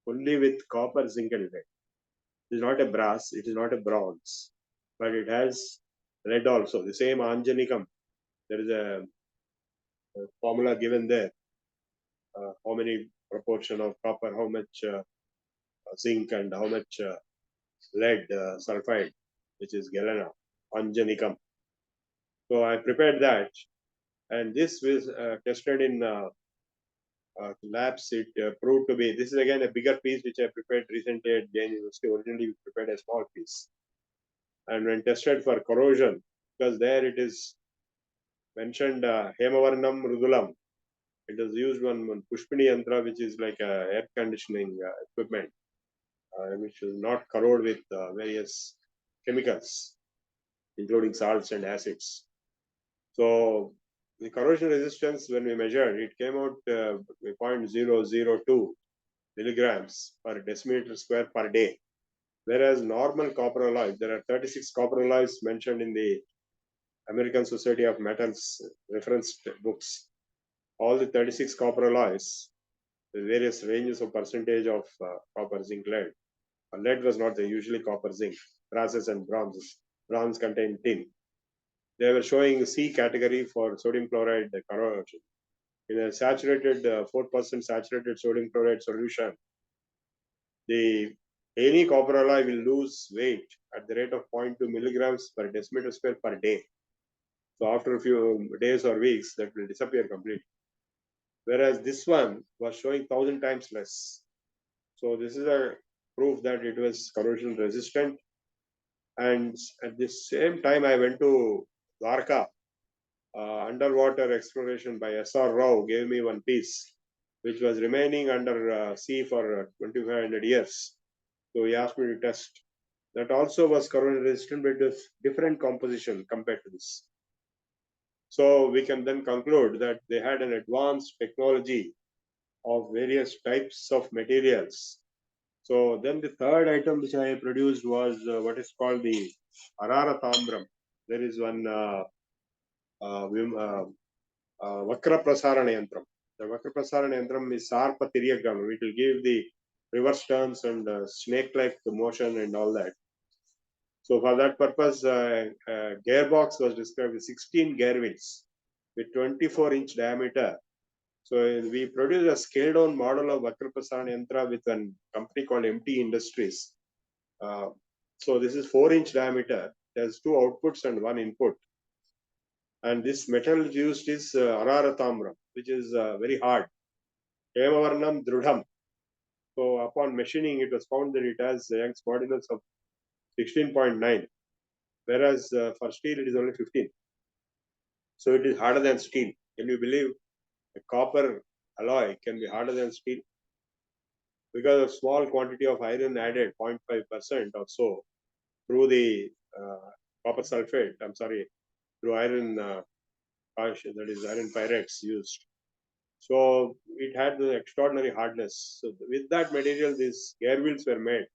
only with copper, zinc, and lead. It is not a brass, it is not a bronze, but it has lead also. The same Anjanikam. There is a formula given there. How many proportion of copper, how much zinc, and how much lead sulfide, which is galena, Anjanikam. So I prepared that, and this was tested in labs. It proved to be, this is again a bigger piece which I prepared recently at Jain University. Originally we prepared a small piece, and when tested for corrosion, because there it is mentioned Hemavarnam Rudulam, it is used on Pushpini Yantra, which is like a air conditioning equipment, which will not corrode with various chemicals, including salts and acids. So the corrosion resistance, when we measured, it came out 0.002 milligrams per decimeter square per day. Whereas normal copper alloys, there are 36 copper alloys mentioned in the American Society of Metals reference books. All the 36 copper alloys, the various ranges of percentage of copper, zinc, lead. Lead was not there, usually copper, zinc, brasses and bronzes. Bronze contained tin. They were showing C category for sodium chloride corrosion. In a saturated 4% saturated sodium chloride solution, any copper alloy will lose weight at the rate of 0.2 milligrams per decimeter square per day. So after a few days or weeks, that will disappear completely. Whereas this one was showing 1,000 times less. So this is a proof that it was corrosion resistant. And at the same time, I went to Dwarka. Underwater exploration by S.R. Rao gave me one piece, which was remaining under sea for 2,500 years. So he asked me to test. That also was corrosion resistant, but with different composition compared to this. So we can then conclude that they had an advanced technology of various types of materials. So then the third item which I produced was what is called the Arara Tambram. There is one Vakra Prasarana Yantram. The Vakra Prasarana Yantram is Sarpa Tiryagam. It will give the reverse turns and snake-like motion and all that. So for that purpose, gearbox was described with 16 gear wheels with 24-inch diameter. So we produced a scaled-down model of Vakra Prasarana Yantra with a company called MT Industries. So this is 4-inch diameter. It has 2 outputs and 1 input. And this metal used is Arara Tambram, which is very hard. Hemavarnam Drudham. So upon machining, it was found that it has Young's modulus of 16.9. whereas for steel it is only 15. So it is harder than steel. Can you believe a copper alloy can be harder than steel? Because of small quantity of iron added, 0.5% or so, through the copper sulfate, through iron, that is iron pyrites used. So it had the extraordinary hardness. So with that material, these gear wheels were made.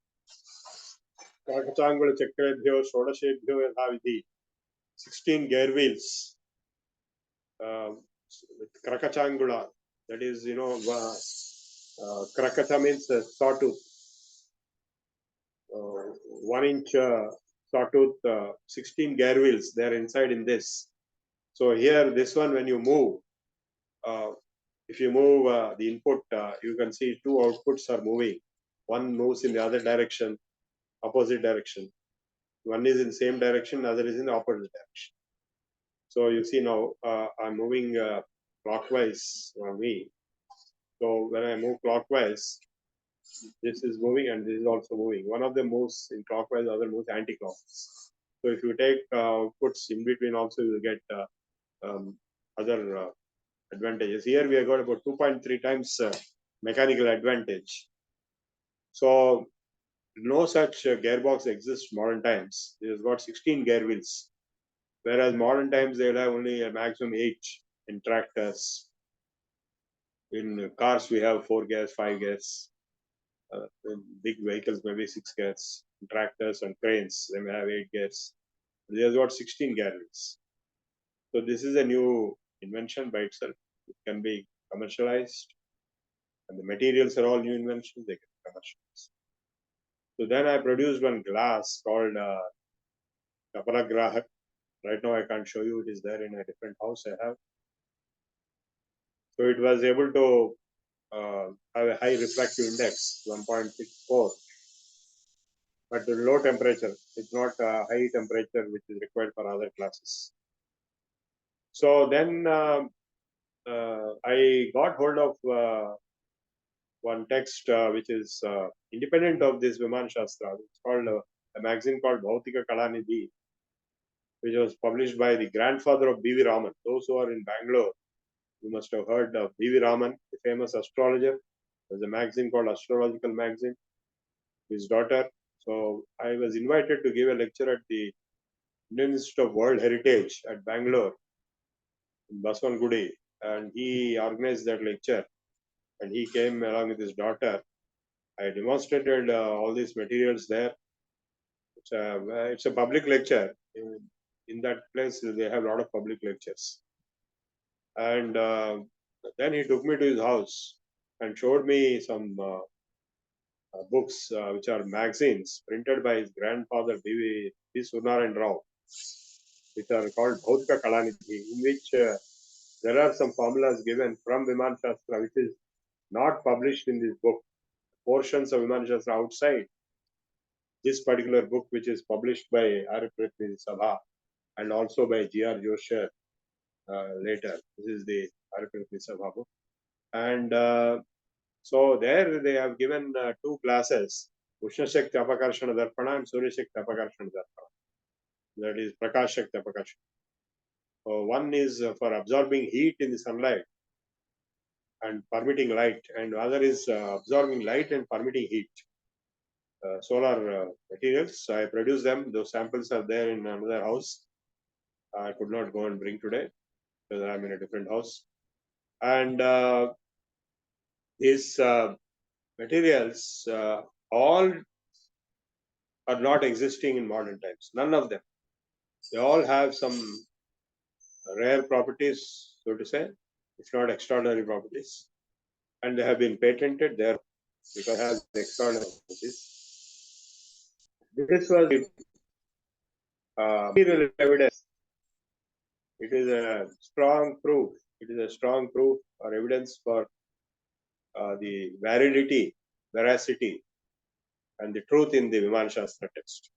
Kakachangula Chakrebhyo, Shodashebhyo Yadhavidhi, 16 gear wheels with Krakachangula, that is, Krakata means sawtooth, 1 inch sawtooth, 16 gear wheels, they are inside in this. So here, this one, when you move, if you move the input, you can see two outputs are moving. One moves in the other direction, opposite direction. One is in the same direction, other is in the opposite direction. So you see now, I'm moving clockwise on me. So when I move clockwise, this is moving and this is also moving. One of them moves in clockwise, the other moves anti-clockwise. So if you take outputs in between also, you will get other advantages. Here we have got about 2.3 times mechanical advantage. So no such gearbox exists modern times. It has got 16 gear wheels, whereas modern times they will have only a maximum 8 in tractors. In cars we have 4 gears, 5 gears. In big vehicles maybe 6 gears. In tractors and cranes they may have 8 gears. They have got 16 gear wheels. So this is a new invention by itself. It can be commercialized, and the materials are all new inventions. They can be commercialized. So then I produced one glass called Kapalagrahak. Right now I can't show you. It is there in a different house I have. So it was able to have a high refractive index, 1.64, but the low temperature. It's not a high temperature which is required for other classes. So then I got hold of one text which is independent of this Vimana Shastra. It's called a magazine called Bhautika Kalanidhi, which was published by the grandfather of B.V. Raman. Those who are in Bangalore, you must have heard of B.V. Raman, the famous astrologer. There's a magazine called Astrological Magazine, his daughter. So I was invited to give a lecture at the Indian Institute of World Heritage at Bangalore, in Baswangudi, and he organized that lecture. And he came along with his daughter. I demonstrated all these materials there. It's a public lecture. In that place, they have a lot of public lectures. And then he took me to his house and showed me some books, which are magazines printed by his grandfather, B. Surnaran Rao, which are called Bhautika Kalanidhi, in which there are some formulas given from Vimana Shastra, which is not published in this book. Portions of Vimana Shastra outside this particular book, which is published by Arya-Pratini Sabha and also by G.R. Josher later. This is the Arya-Pratini Sabha book. And so there they have given 2 classes, Ushna Shakti Apakarshana Darpana and Surya Shakti Apakarshana Darpana. That is Prakash Shakti Apakarshana. One is for absorbing heat in the sunlight and permitting light, and other is absorbing light and permitting heat. Solar materials. I produced them. Those samples are there in another house. I could not go and bring today because I'm in a different house. And these materials all are not existing in modern times. None of them. They all have some rare properties, so to say, if not extraordinary properties. And they have been patented there because they have extraordinary properties. This was material evidence. It is a strong proof. It is a strong proof or evidence for the veracity, and the truth in the Vimana Shastra text.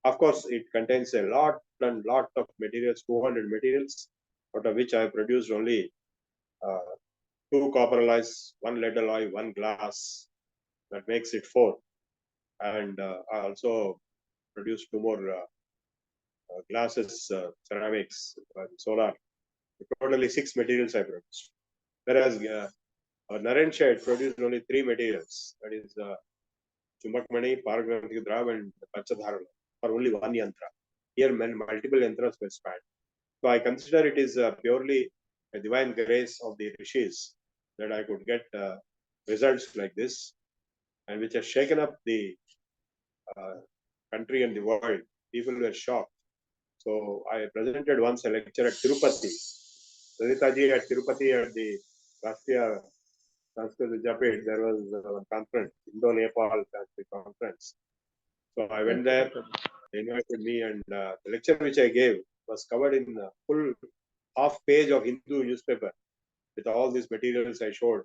Of course, it contains a lot of materials, 200 materials, out of which I have produced only 2 copper alloys, 1 lead alloy, 1 glass. That makes it 4. And I also produced 2 more glasses, ceramics, solar. Totally 6 materials I produced. Whereas Naren Shed produced only 3 materials. That is Chumakmani, Paragramthika Drav, and Panchadharana for only one yantra. Here multiple yantras were spanned. So I consider it is purely a divine grace of the rishis that I could get results like this, and which has shaken up the country and the world. People were shocked. So I presented once a lecture at Tirupati. Radhitaji at Tirupati at the Rashtriya Samskruti Samiti, there was a conference, Indo-Nepal Sanskrit conference. So I went there, they invited me, and the lecture which I gave was covered in a full half page of Hindu newspaper with all these materials I showed.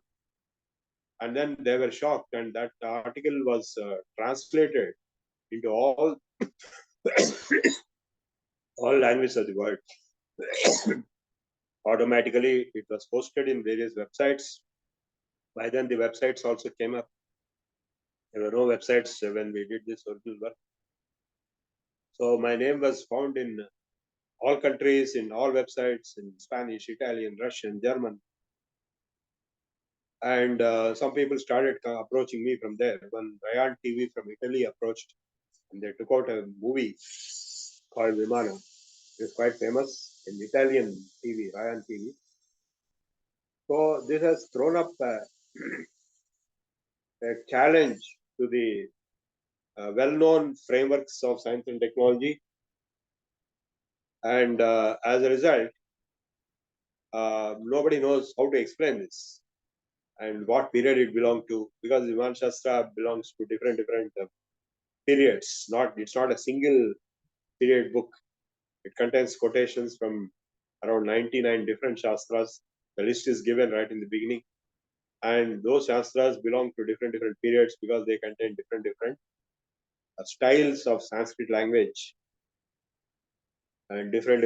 And then they were shocked, and that article was translated into all all languages of the world. Automatically, it was posted in various websites. By then, the websites also came up. There were no websites when we did this original work. So my name was found in all countries, in all websites, in Spanish, Italian, Russian, German. And some people started approaching me from there. When Rayan TV from Italy approached, and they took out a movie called Vimana. It is quite famous in Italian TV, Rayan TV. So this has thrown up a challenge to the well-known frameworks of science and technology. And as a result, nobody knows how to explain this and what period it belonged to, because Vimana Shastra belongs to different periods. It's not a single period book. It contains quotations from around 99 different Shastras. The list is given right in the beginning. And those Shastras belong to different periods because they contain different styles of Sanskrit language and different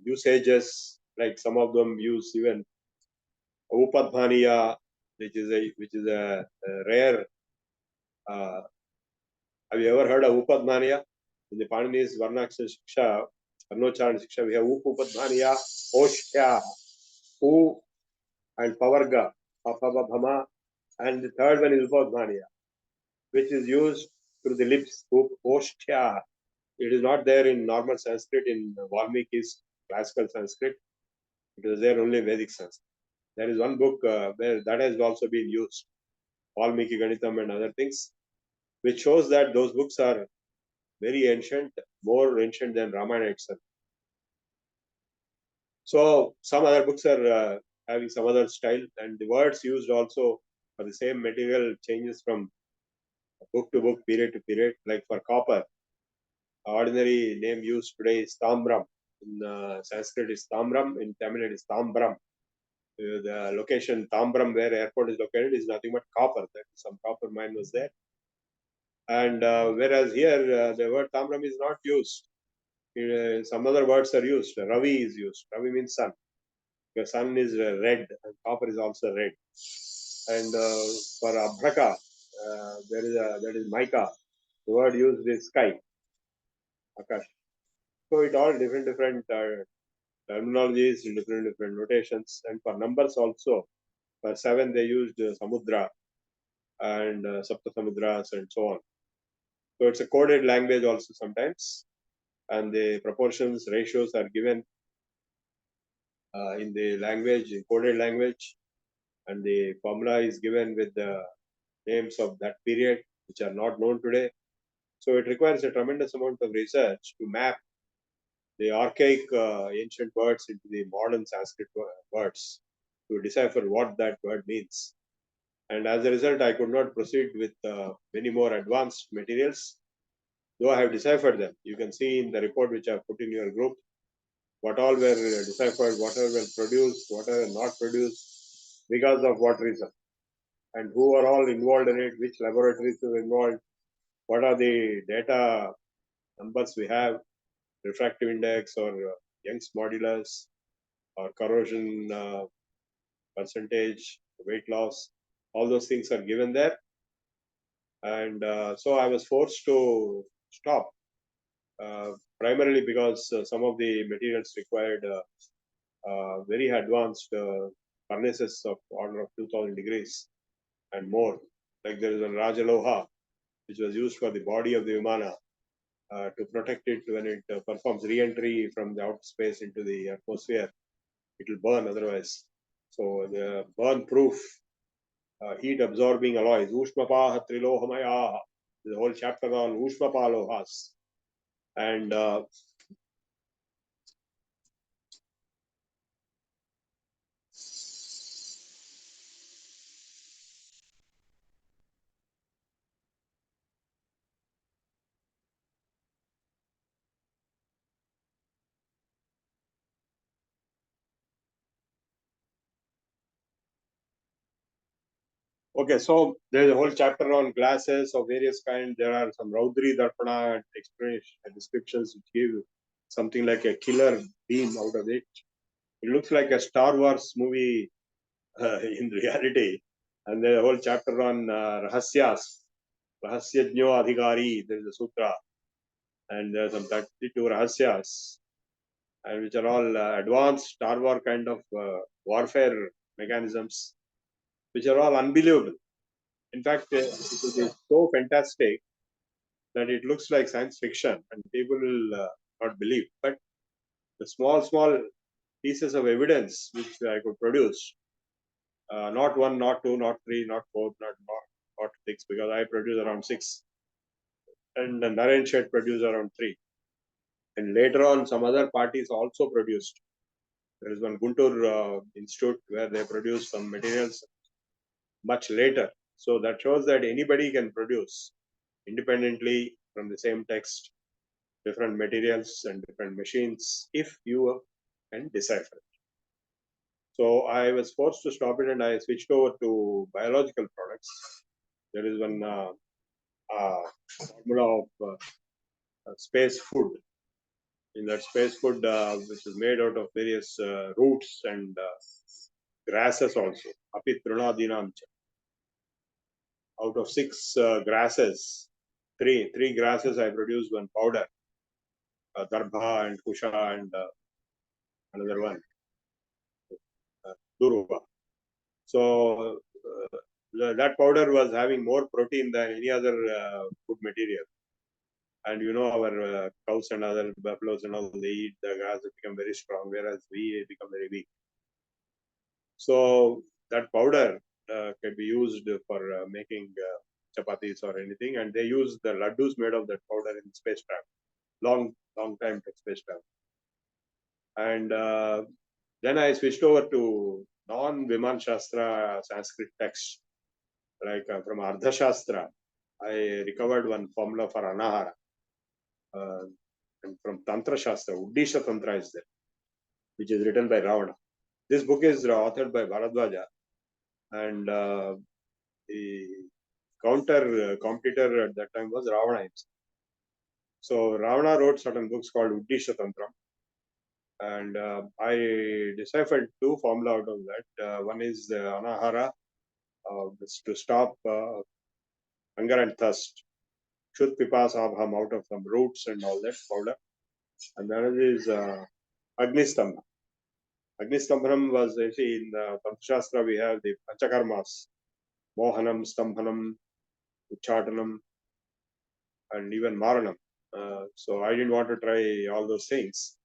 usages. Like some of them use even Upadhaniya, which is a rare. Have you ever heard of Upadhaniya? In the Panini's Varnaksha Shiksha, Varnocharana Shiksha, we have Upadhaniya, Oshya, U and Pavarga, Papava Bhama, and the third one is Upadhaniya, which is used through the lips, Oshya. It is not there in normal Sanskrit, in Valmiki's classical Sanskrit. It is there only in Vedic Sanskrit. There is one book where that has also been used, Valmiki Ganitam and other things, which shows that those books are very ancient, more ancient than Ramayana itself. So some other books are having some other style, and the words used also for the same material changes from book to book, period to period. Like for copper, ordinary name used today is Tambram. In Sanskrit is Tambram, in Tamil it is Tambram. The location Tambram, where airport is located, is nothing but copper. That some copper mine was there. And whereas here the word Tambram is not used. Some other words are used. Ravi is used. Ravi means sun. The sun is red, and copper is also red. And for Abhraka, that is mica. The word used is sky, Akash. So it all different terminologies, different notations. And for numbers also, for 7 they used Samudra and Sapta Samudras and so on. So it's a coded language also sometimes, and the proportions, ratios are given in the language, in coded language, and the formula is given with the names of that period, which are not known today. So it requires a tremendous amount of research to map the archaic ancient words into the modern Sanskrit words to decipher what that word means. And as a result, I could not proceed with many more advanced materials, though I have deciphered them. You can see in the report which I have put in your group what all were deciphered, what all were produced, what are not produced, because of what reason, and who are all involved in it, which laboratories are involved, what are the data numbers we have, refractive index or Young's modulus or corrosion percentage, weight loss, all those things are given there. And so I was forced to stop primarily because some of the materials required very advanced furnaces of order of 2000 degrees and more. Like there is a Rajaloha, which was used for the body of the Vimana to protect it when it performs re-entry from the outer space into the atmosphere. It will burn otherwise. So the burn-proof heat-absorbing alloys, Ushmapaha Trilohamayaha, the whole chapter on Ushmapalohas. And okay, so there's a whole chapter on glasses of various kinds. There are some Raudri Darpana descriptions which give something like a killer beam out of it. It looks like a Star Wars movie in reality. And there's a whole chapter on Rahasyas, Rahasyajno Adhikari, there is a sutra. And there's some 32 Rahasyas, and which are all advanced Star Wars kind of warfare mechanisms, which are all unbelievable. In fact, it is so fantastic that it looks like science fiction, and people will not believe. But the small pieces of evidence which I could produce, not one, not two, not three, not four, not six, because I produce around six, and Naren Shet produced around three. And later on, some other parties also produced. There is one Guntur Institute where they produce some materials much later. So that shows that anybody can produce independently from the same text different materials and different machines if you can decipher it. So I was forced to stop it and I switched over to biological products. There is one formula of space food. In that space food, which is made out of various roots and grasses also. Apitrunadinamcha. Out of six grasses, three grasses, I produced one powder. Darbha and Kusha and another one, Duruva. So that powder was having more protein than any other food material. And you know, our cows and other buffaloes and all, they eat the grass, they become very strong, whereas we become very weak. So that powder can be used for making chapatis or anything, and they use the laddus made of that powder in space travel. Long time to space travel. And then I switched over to non-Vimana Shastra Sanskrit texts, like from Ardha Shastra. I recovered one formula for Anahara. And from Tantra Shastra, Uddisha Tantra is there, which is written by Ravana. This book is authored by Bharadwaja, and the competitor at that time was Ravana himself. So Ravana wrote certain books called Uddisha Tantra, and I deciphered two formula out of that. One is Anahara, to stop hunger and thirst. Shut Pipas Abham, out of some roots and all that powder. And the other is Agnistambha. Agnistambhanam was, you see, in the Tantra Shastra we have the Panchakarmas, Mohanam, Stambhanam, Uchatanam, and even Maranam. So I didn't want to try all those things.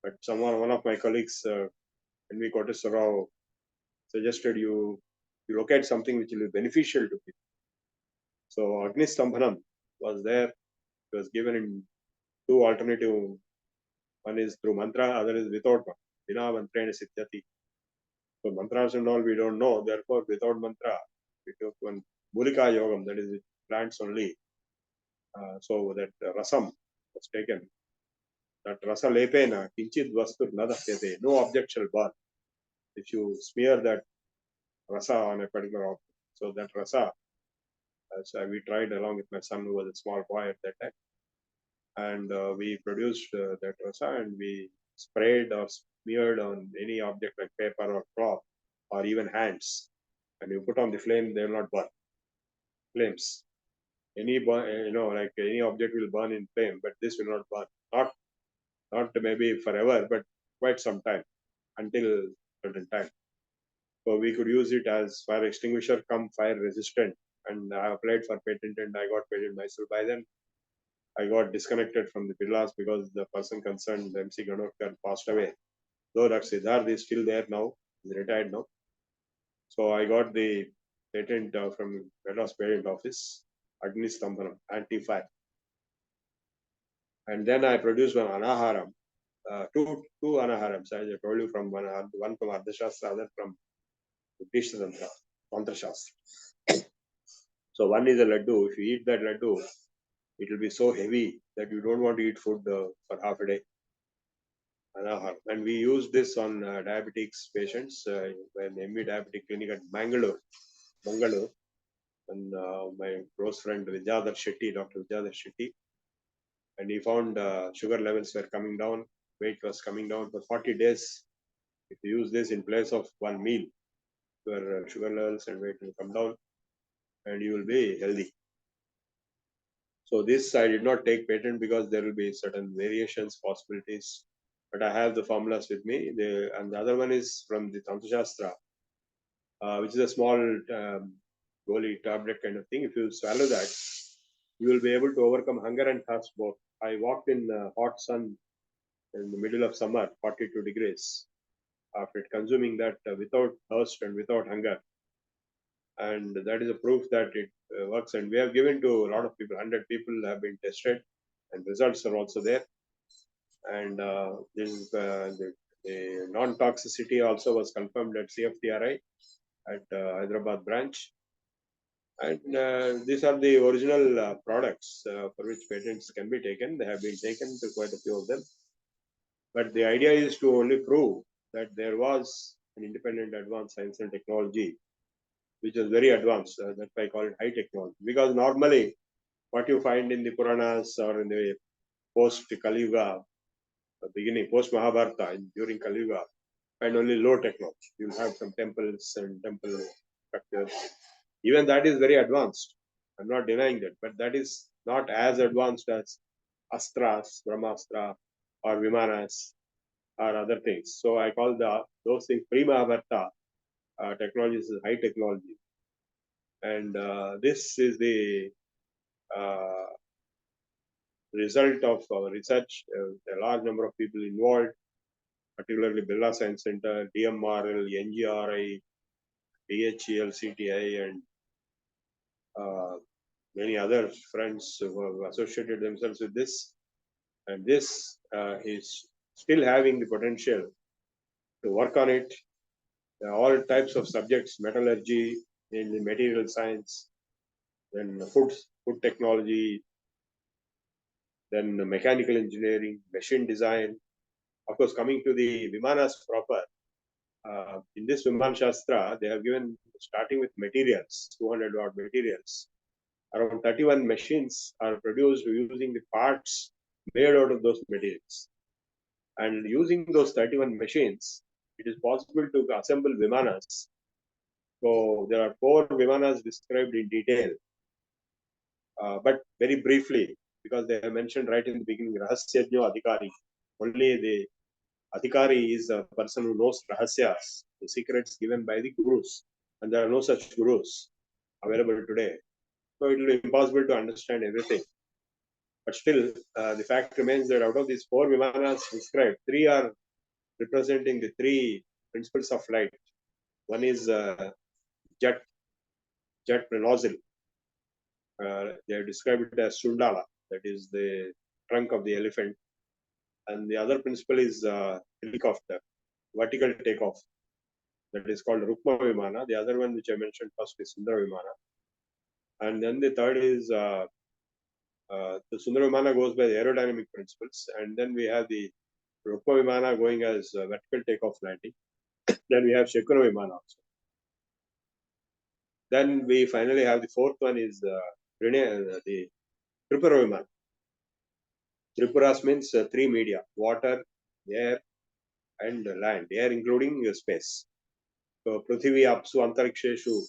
But one of my colleagues, N.V. Kotasarao, suggested you locate something which will be beneficial to people. So Agnistambhanam was there. It was given in two alternative. One is through mantra, other is without mantra. Vina mantrena siddhyati. So mantras and all we don't know. Therefore, without mantra, we took one Mulika Yogam, that is with plants only. So that rasam was taken. That rasa lepena, kinchid vastur nadapyate, no object shall burn. If you smear that rasa on a particular object. So that rasa, so we tried along with my son who was a small boy at that time. And we produced that rasa and we sprayed or smeared on any object like paper or cloth or even hands. And you put on the flame, they will not burn. Flames. any like any object will burn in flame, but this will not burn. Not maybe forever, but quite some time, until certain time. So we could use it as fire extinguisher, come fire resistant. And I applied for patent and I got patent myself. By then, I got disconnected from the Birlas because the person concerned, MC Ganokar, passed away. Though Dr. Siddharth is still there now, he's retired now. So I got the patent from Madras Patent Office, Agni Stambhanam, anti-fire. And then I produced one Anaharam, two Anaharams, as I told you, from one from Ardhashastra, other from Uddishta Tantra, Tantra Shastra. So one is a laddu. If you eat that laddu, it will be so heavy that you don't want to eat food for half a day. And we use this on diabetics patients when ME Diabetic Clinic at Bangalore. And my close friend Vijadhar Shetty, Dr. Vijadhar Shetty, and he found sugar levels were coming down, weight was coming down for 40 days. If you use this in place of one meal, your sugar levels and weight will come down and you will be healthy. So this I did not take patent because there will be certain variations, possibilities, but I have the formulas with me. And the other one is from the Tantra Shastra, which is a small goli tablet kind of thing. If you swallow that, you will be able to overcome hunger and thirst both. I walked in hot sun in the middle of summer, 42 degrees, after consuming that without thirst and without hunger. And that is a proof that it works. And we have given to a lot of people, 100 people have been tested, and results are also there. And this the non-toxicity also was confirmed at CFTRI at Hyderabad branch. And these are the original products for which patents can be taken. They have been taken to quite a few of them. But the idea is to only prove that there was an independent advanced science and technology, which is very advanced. That's why I call it high technology. Because normally, what you find in the Puranas or in the post-Kali Yuga, beginning, post-Mahabharata, during Kali Yuga, find only low technology. You'll have some temples and temple structures. Even that is very advanced. I'm not denying that, but that is not as advanced as Astras, Brahmastra, or Vimanas, or other things. So I call those things pre-Mahabharata technologies is high technology. And this is the result of our research. A large number of people involved, particularly Birla Science Center, DMRL, NGRI, DHEL, CTI, and many other friends who have associated themselves with this. And this is still having the potential to work on it. All types of subjects, metallurgy, in the material science, then food technology, then mechanical engineering, machine design. Of course, coming to the Vimanas proper, in this Vimana Shastra, they have given, starting with materials, 200 odd materials. Around 31 machines are produced using the parts made out of those materials. And using those 31 machines, it is possible to assemble Vimanas. So there are 4 Vimanas described in detail, but very briefly, because they have mentioned right in the beginning, Rahasyajno Adhikari. Only the Adhikari is a person who knows Rahasyas, the secrets given by the Gurus. And there are no such Gurus available today. So it will be impossible to understand everything. But still, the fact remains that out of these 4 Vimanas described, 3 are representing the 3 principles of light. One is jet nozzle. They have described it as Sundala, that is the trunk of the elephant. And the other principle is helicopter, vertical takeoff. That is called Rukma Vimana. The other one which I mentioned first is Sundara Vimana. And then the third is the Sundara Vimana goes by the aerodynamic principles. And then we have the Rukma Vimana going as vertical takeoff landing. Then we have Shekuna Vimana also. Then we finally have the 4th one is the Tripura Vimana. Tripuras means 3 media: water, air, and land. Air including space. So Prithvi Apsu Antariksheshu,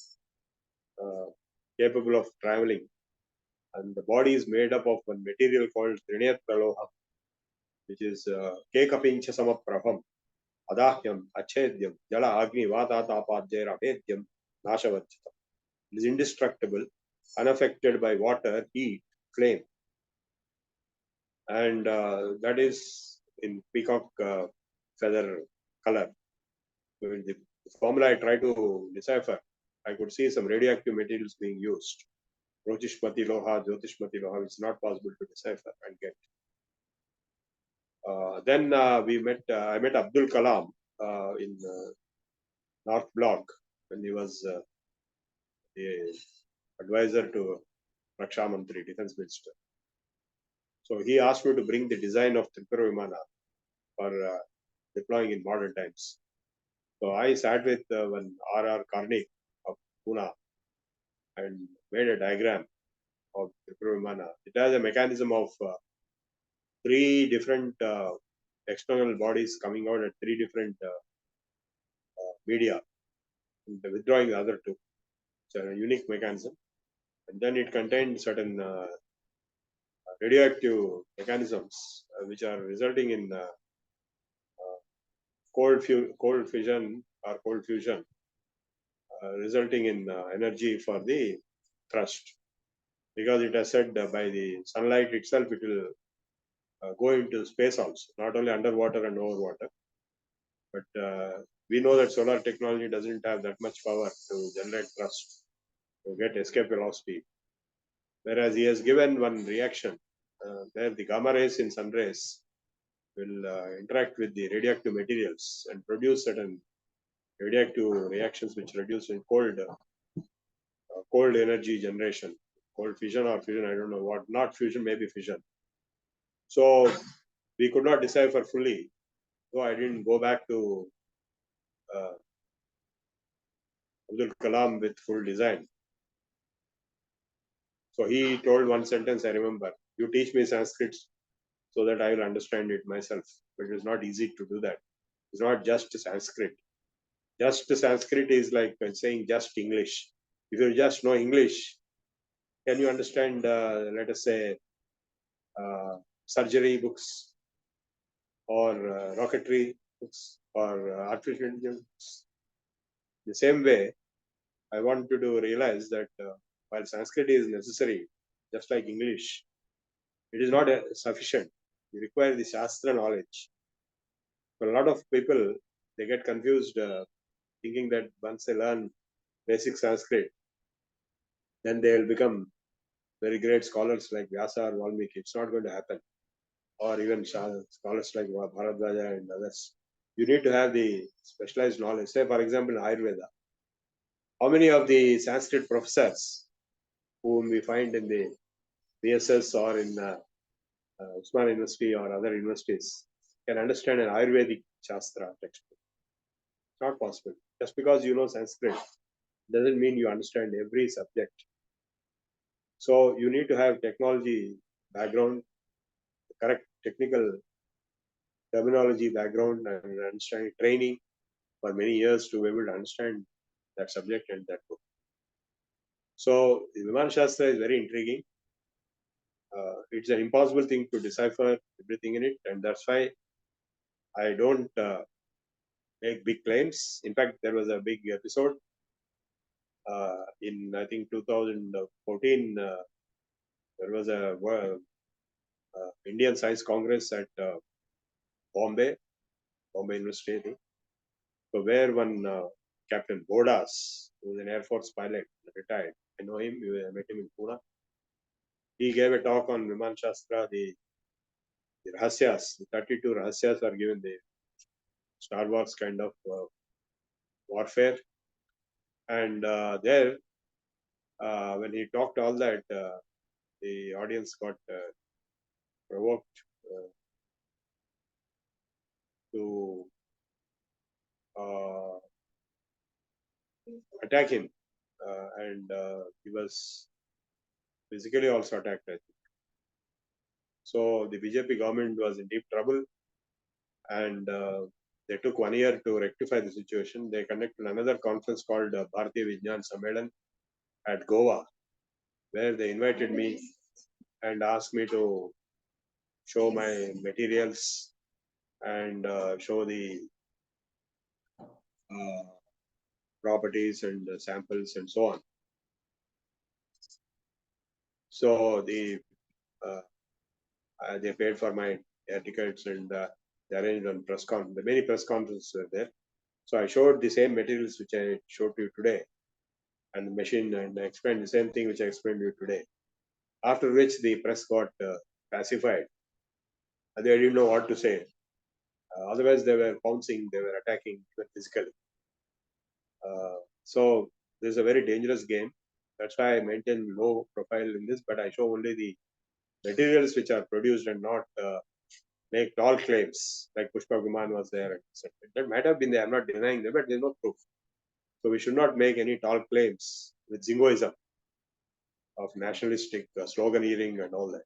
capable of traveling And the body is made up of one material called Trinetraloha, which is Kekapincha Samaprabham, Adahyam, Achedyam, Jala Agni Vatatapadjaira Vedyam, Nashavachita. It is indestructible, unaffected by water, heat, flame. And that is in peacock feather color. So in the formula I try to decipher, I could see some radioactive materials being used. Rotishmati Loha, Jyotishmati Loha, it's not possible to decipher and get. Then I met Abdul Kalam in North Block when he was the advisor to Raksha Mantri, Defense Minister. So he asked me to bring the design of Tripura Vimana for deploying in modern times. So I sat with one R.R. Karnik of Pune and made a diagram of Tripura Vimana. It has a mechanism of 3 different external bodies coming out at 3 different media and withdrawing the other 2. It's a unique mechanism. And then it contained certain radioactive mechanisms which are resulting in cold fission or cold fusion, resulting in energy for the thrust. Because it has said by the sunlight itself, it will go into space also, not only underwater and over water. But we know that solar technology doesn't have that much power to generate thrust, to get escape velocity. Whereas he has given one reaction where the gamma rays in sun rays will interact with the radioactive materials and produce certain radioactive reactions which reduce in cold energy generation, cold fission or fusion, I don't know what, not fusion, maybe fission. So we could not decipher fully, so I didn't go back to Abdul Kalam with full design. So he told one sentence I remember, you teach me Sanskrit so that I will understand it myself. But it is not easy to do that. It's not just Sanskrit. Just Sanskrit is like saying just English. If you just know English, can you understand, let us say, surgery books or rocketry books or artificial intelligence books? The same way, I want you to realize that while Sanskrit is necessary, just like English, it is not sufficient. You require the Sastra knowledge. For a lot of people, they get confused thinking that once they learn basic Sanskrit, then they will become very great scholars like Vyasa or Valmiki. It's not going to happen. Or even scholars like Bharadwaja and others. You need to have the specialized knowledge. Say, for example, in Ayurveda. How many of the Sanskrit professors whom we find in the VSS or in Usman University or other universities can understand an Ayurvedic Shastra textbook? It's not possible. Just because you know Sanskrit doesn't mean you understand every subject. So you need to have technology background, correct technical terminology background, and understanding training for many years to be able to understand that subject and that book. So the Vimana Shastra is very intriguing. It's an impossible thing to decipher everything in it, and that's why I don't make big claims. In fact, there was a big episode in, I think, 2014. There was a Indian Science Congress at Bombay University, I think. So where one Captain Bodas, who was an Air Force pilot, retired. I know him. I met him in Pune. He gave a talk on Vimana Shastra. The Rahasyas, the 32 Rahasyas are given, the Star Wars kind of warfare. And there, when he talked all that, the audience got provoked to attack him. And he was physically also attacked, I think. So the BJP government was in deep trouble, and they took 1 year to rectify the situation. They conducted another conference called Bharatiya Vijnan Sammelan at Goa, where they invited me and asked me to show my materials and show the properties and samples and so on. So they paid for my air tickets and they arranged on press con. Many press conferences were there. So I showed the same materials which I showed to you today, and the machine, and I explained the same thing which I explained to you today. After which the press got pacified. They didn't know what to say. Otherwise, they were pouncing, they were attacking even physically. So this is a very dangerous game. That's why I maintain low profile in this, but I show only the materials which are produced and not make tall claims like Pushpa Viman was there. And that might have been there. I'm not denying them, but there's no proof. So we should not make any tall claims with Zingoism of nationalistic sloganeering and all that.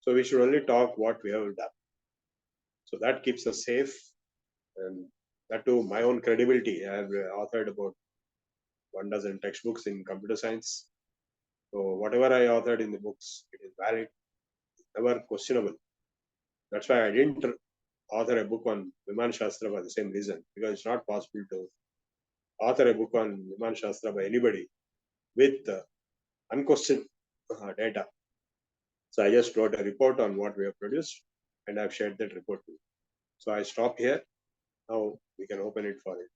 So we should only talk what we have done. So that keeps us safe, and that too, my own credibility. I have authored about 12 textbooks in computer science. So whatever I authored in the books, it is valid, never questionable. That's why I didn't author a book on Vimana Shastra for the same reason, because it's not possible to author a book on Vimana Shastra by anybody with unquestioned data. So I just wrote a report on what we have produced, and I've shared that report with you. So I stop here. Now we can open it for it.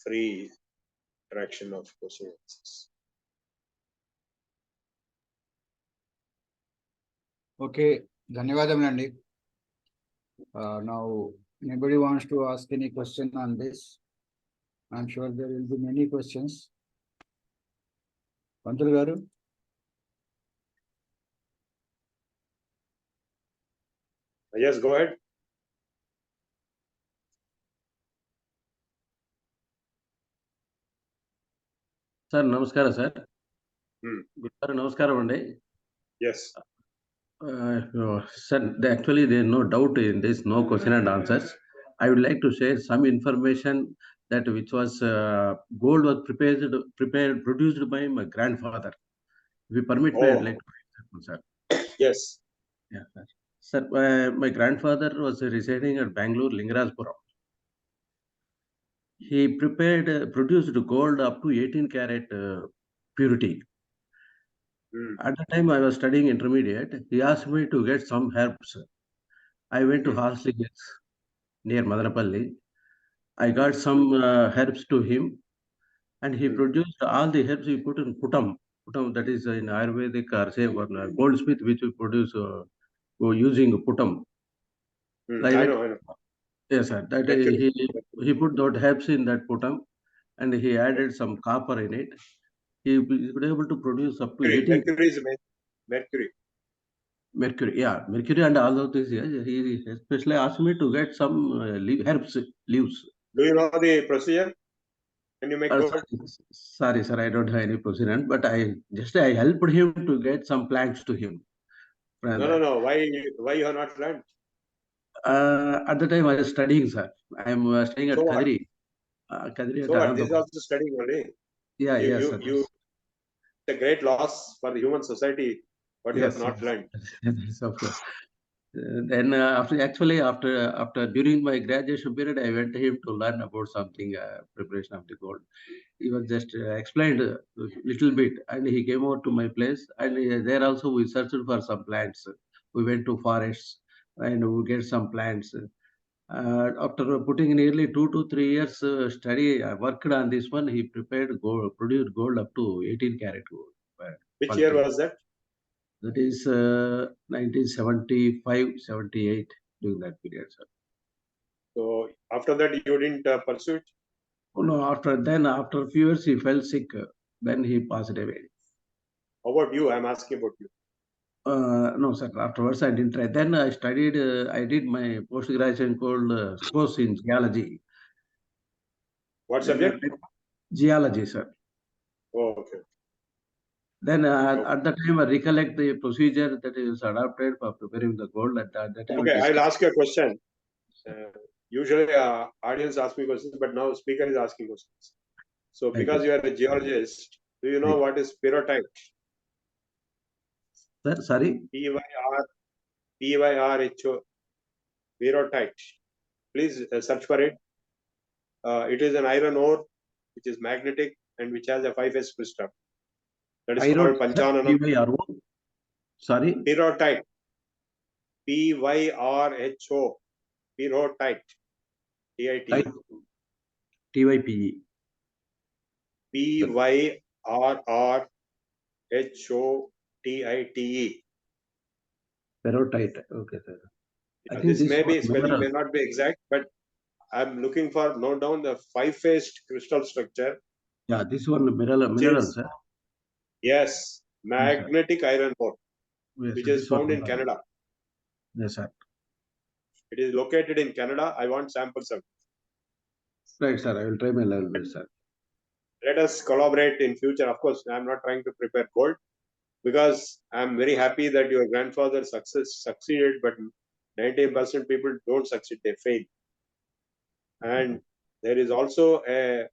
Free interaction of question and answers. Okay, Dhanyavadamulanడి. Now, anybody wants to ask any question on this? I'm sure there will be many questions. Pantul garu? Yes, go ahead. Sir, namaskara, sir. Good morning, namaskaram andi. Yes. Sir, actually there is no doubt in this, no question and answers. I would like to share some information that which was gold was produced by my grandfather. If you permit me, I'd like to, sir. Yes. Yeah, sir. Sir, my grandfather was residing at Bangalore, Lingarajpuram. He produced gold up to 18 karat purity. At the time I was studying intermediate, he asked me to get some herbs. I went to Horsley Hills near Madanapalli. I got some herbs to him, and he produced all the herbs he put in putam. Putam, that is in Ayurvedic or say goldsmith, which we produce using putam. I know. Yes, sir. That he put those herbs in that putam, and he added some copper in it. He was able to produce up to 18. Mercury is mercury. Mercury, yeah, mercury and all of this. Yeah, he especially asked me to get some herbs, leaves. Do you know the procedure? Can you make gold? Sorry, sir, I don't have any procedure, but I helped him to get some plants to him. No. Why you have not learned? At the time I was studying, sir. I am studying at Kadiri. So what? This is also studying only. Yeah, yes, sir. It's a great loss for the human society, but you have not learned. Yes, of course. Then after during my graduation period, I went to him to learn about something preparation of the gold. He was just explained a little bit, and he came over to my place, and there also we searched for some plants. We went to forests and we get some plants. After putting nearly 2 to 3 years study, I worked on this one. He produced gold up to 18 karat gold. Which year was that? That is 1975, 78, during that period, sir. So after that, you didn't pursue it? Oh, no, after a few years, he fell sick. Then he passed away. How about you? I'm asking about you. No, sir. Afterwards, I didn't try. Then I studied. I did my post-graduation course in geology. What subject? Geology, sir. Oh, okay. Then at that time, I recollect the procedure that is adopted for preparing the gold. At that time, okay, I'll ask you a question. Usually, audience ask me questions, but now speaker is asking questions. So, because you are a geologist, do you know what is pyrrhotite? Sir, sorry. PYRHO, Virotite. Please search for it. It is an iron ore which is magnetic and which has a 5S crystal. That is called Panchananam. PYRO. Sorry. Pyrrhotite. PYRHO. Pyrrhotite. TITE. TYPE. PYRRHOTITE. Ferrotite. Okay, sir. I think This may be one spelling mineral. may not be exact, but I'm looking for note down the 5-phased crystal structure. Yeah, this one mineral, sir. Yes, magnetic iron ore, Yes, which sir, is this one found in mineral. Canada. Yes, sir. It is located in Canada. I want samples of it. Right, sir. I will try my level best, sir. Let us collaborate in future. Of course, I'm not trying to prepare gold because I'm very happy that your grandfather succeeded, but 90% people don't succeed, they fail. And there is also a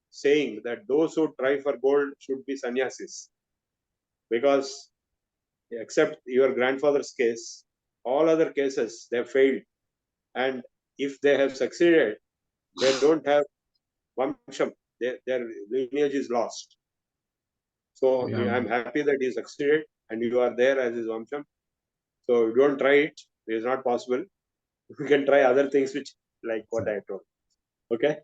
saying that those who try for gold should be sannyasis, because except your grandfather's case, all other cases they failed, and if they have succeeded, they don't have vamsham, their lineage is lost. So Yeah. I'm happy that he succeeded and you are there as his vamsham. So you don't try it, it is not possible. You can try other things which like what I told. Okay.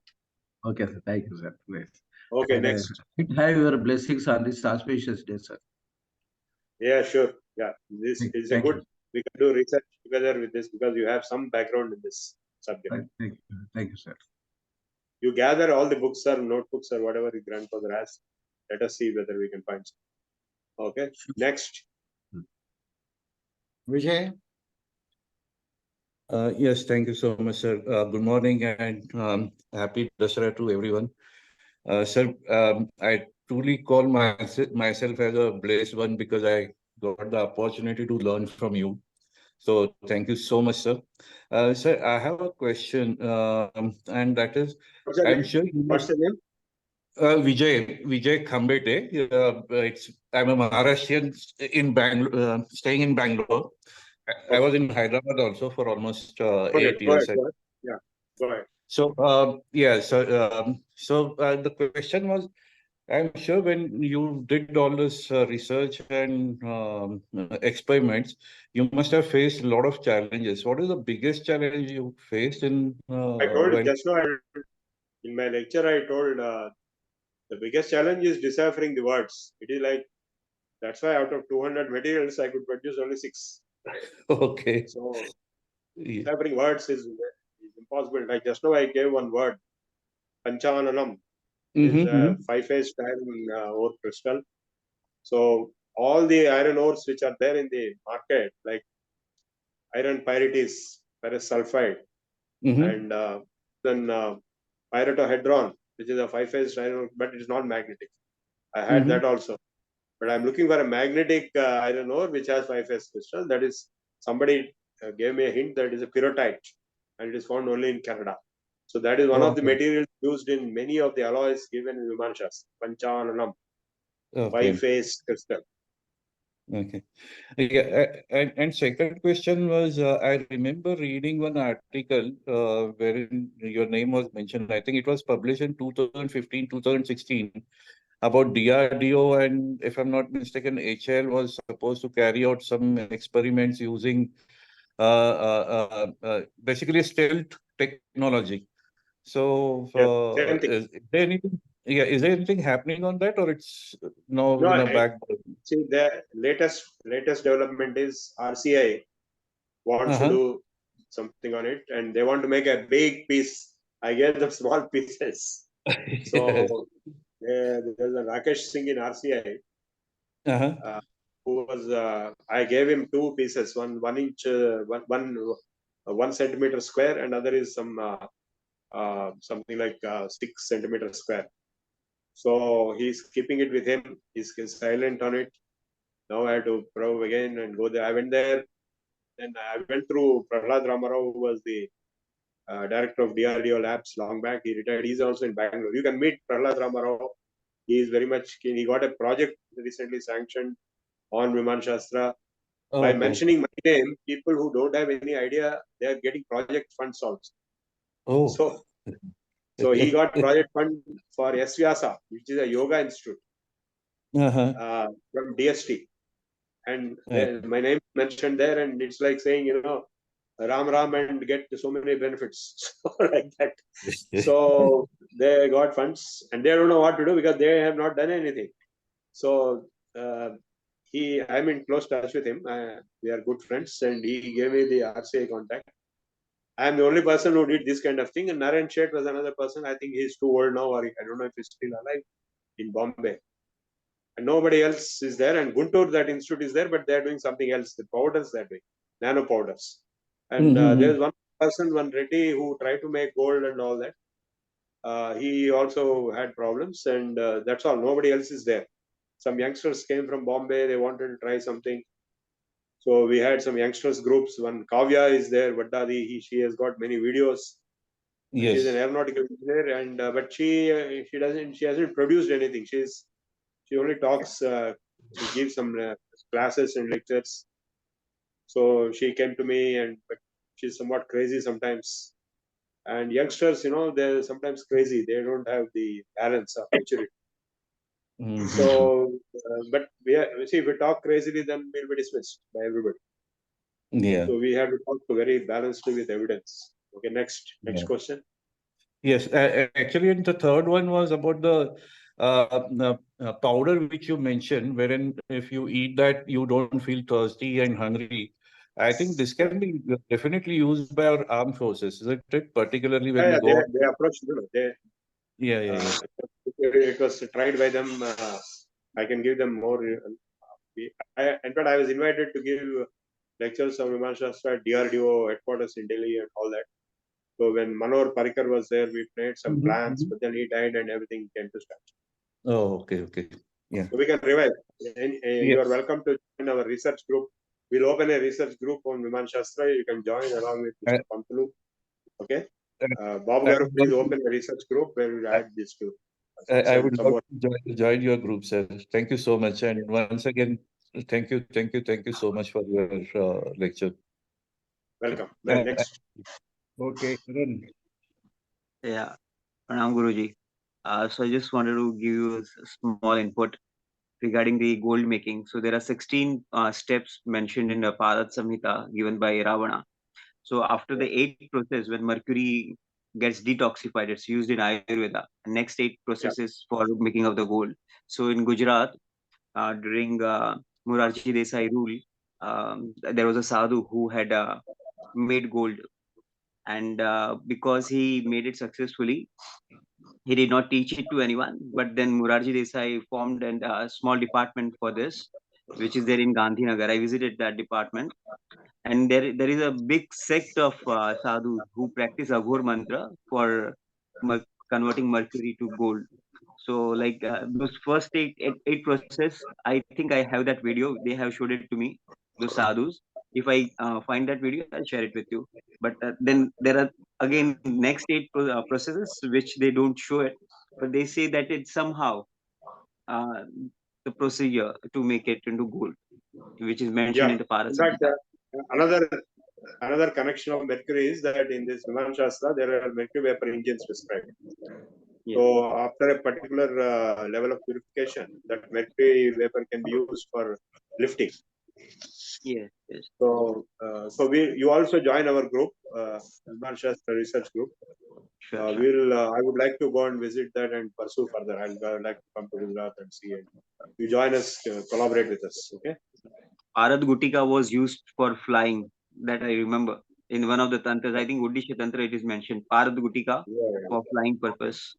Okay, sir. Thank you, sir. Great. Okay, And next. have your blessings on this auspicious day, sir. Yeah, sure. Yeah, this is a Thank good. you. We can do research together with this because you have some background in this subject. Right. Thank you, sir. You gather all the books or notebooks or whatever your grandfather has. Let us see whether we can find some. Okay. Next. Vijay, Yes, thank you so much, sir. Good morning and happy Dasara to everyone. Sir, I truly call myself as a blessed one because I got the opportunity to learn from you. So thank you so much, sir. Sir, I have a question, and that is, What's your I'm name? sure you What's the name? Vijay Khambete. I'm a Maharashtrian in Bangalore, staying in Bangalore. I was in Hyderabad also for almost Go ahead. 8 Go years. ahead. Go ahead. Yeah. Go ahead. So, the question was, I'm sure when you did all this research and experiments, you must have faced a lot of challenges. What is the biggest challenge you faced in I told when? just now in my lecture, I told the biggest challenge is deciphering the words. It is like, that's why out of 200 materials, I could produce only 6. Okay. So Yeah. deciphering words is impossible. Like just now, I gave one word, Panchananam. Is a 5-phase iron ore crystal. So all the iron ores which are there in the market, like iron pyrites, ferrous sulfide, and then pyritohedron, which is a 5-phase iron ore, but it is not magnetic. I had that also. But I'm looking for a magnetic iron ore which has 5-phase crystal. That is, somebody gave me a hint that it is a pyrrhotite, and it is found only in Canada. So that is one of the materials used in many of the alloys given in Vimana Shastra, Panchananam, 5-phase crystal. Okay. Yeah, and second question was, I remember reading one article wherein your name was mentioned. I think it was published in 2015, 2016 about DRDO, and if I'm not mistaken, HL was supposed to carry out some experiments using basically stealth technology. So, Same thing. is there anything? Yeah, is there anything happening on that, or it's now No, in a back? see, the latest development is RCI wants to do something on it, and they want to make a big piece. I gave them small pieces. So there's a Rakesh Singh in RCI who was. I gave him 2 pieces, one inch, 1 centimeter square, and other is something like 6 centimeters square. So he's keeping it with him. He's silent on it. Now I have to probe again and go there. I went there. Then I went through Prahlad Ramarao, who was the director of DRDO labs long back. He retired. He's also in Bangalore. You can meet Prahlad Ramarao. He is very much keen. He got a project recently sanctioned on Vimana Shastra. By Oh, mentioning my name, people who don't have any idea, they are getting project funds also. oh. So he got project fund for Vyasa, which is a yoga institute Uh-huh. from DST. And Yeah. my name mentioned there, and it's like saying, Ram Ram and get so many benefits. So like that. So they got funds and they don't know what to do because they have not done anything. So I'm in close touch with him. We are good friends, and he gave me the RCA contact. I'm the only person who did this kind of thing. And Narayan Shet was another person. I think he's too old now, or I don't know if he's still alive in Bombay. And nobody else is there. And Guntur, that institute is there, but they're doing something else. The powders they're doing, nano powders. And there's one person, one Reddy, who tried to make gold and all that. He also had problems, and that's all. Nobody else is there. Some youngsters came from Bombay. They wanted to try something. So we had some youngsters groups. One Kavya is there, Vaddadi. She has got many videos. She's an Yes. aeronautical engineer, and but she hasn't produced anything. She only talks. She gives some classes and lectures. So she came to me, but she's somewhat crazy sometimes. And youngsters, they're sometimes crazy. They don't have the balance of maturity. So, but see, if we talk crazily, then we'll be dismissed by everybody. Yeah. So we have to talk very balanced with evidence. Okay, next Yeah. question. Yes, actually, and the third one was about the powder which you mentioned, wherein if you eat that, you don't feel thirsty and hungry. I think this can be definitely used by our armed forces, isn't it? Particularly when we go. They approached, Yeah. it was tried by them. I can give them more. In fact, I was invited to give lectures on Vimana Shastra at DRDO headquarters in Delhi and all that. So when Manohar Parikar was there, we made some plans, but then he died and everything came to stop. Oh, okay. Yeah. So we can revive. And, you are Yes. welcome to join our research group. We'll open a research group on Vimana Shastra. You can join along with Mr. Pantulu. Okay. Babu I Garu, would please love open a research group where we'll add these two. I would love to join your group, sir. Thank you so much. And once again, thank you so much for your lecture. Welcome. Next. Okay, Karan. Yeah, Pranam Guruji. So I just wanted to give you a small input regarding the gold making. So there are 16 steps mentioned in the Veda Samhita given by Ravana. So after the 8th process, when mercury gets detoxified, it's used in Ayurveda. The next 8 processes for making of the gold. So in Gujarat, during Morarji Desai rule, there was a sadhu who had made gold, and because he made it successfully, he did not teach it to anyone. But then Morarji Desai formed a small department for this, which is there in Gandhinagar. I visited that department, and there is a big sect of sadhus who practice Aghor mantra for converting mercury to gold. So like those first eight process, I think I have that video. They have showed it to me, those sadhus. If I find that video, I'll share it with you. But then there are again next processes which they don't show it, but they say that it's somehow uh, the procedure to make it into gold, which is mentioned in the In fact, Parasamhita. another connection of mercury is that in this Vimana Shastra, there are mercury vapor engines prescribed. Yes. So after a particular level of purification, that mercury vapor can be used for lifting. Yes. So you also join our group, Vimana Shastra research group. Sure. I would like to go and visit that and pursue further. I'd like to come to Gujarat and see it. You join us, collaborate with us. Okay. Arad Gutika was used for flying. That I remember in one of the tantras. I think Odisha tantra it is mentioned. Arad Gutika for flying purpose.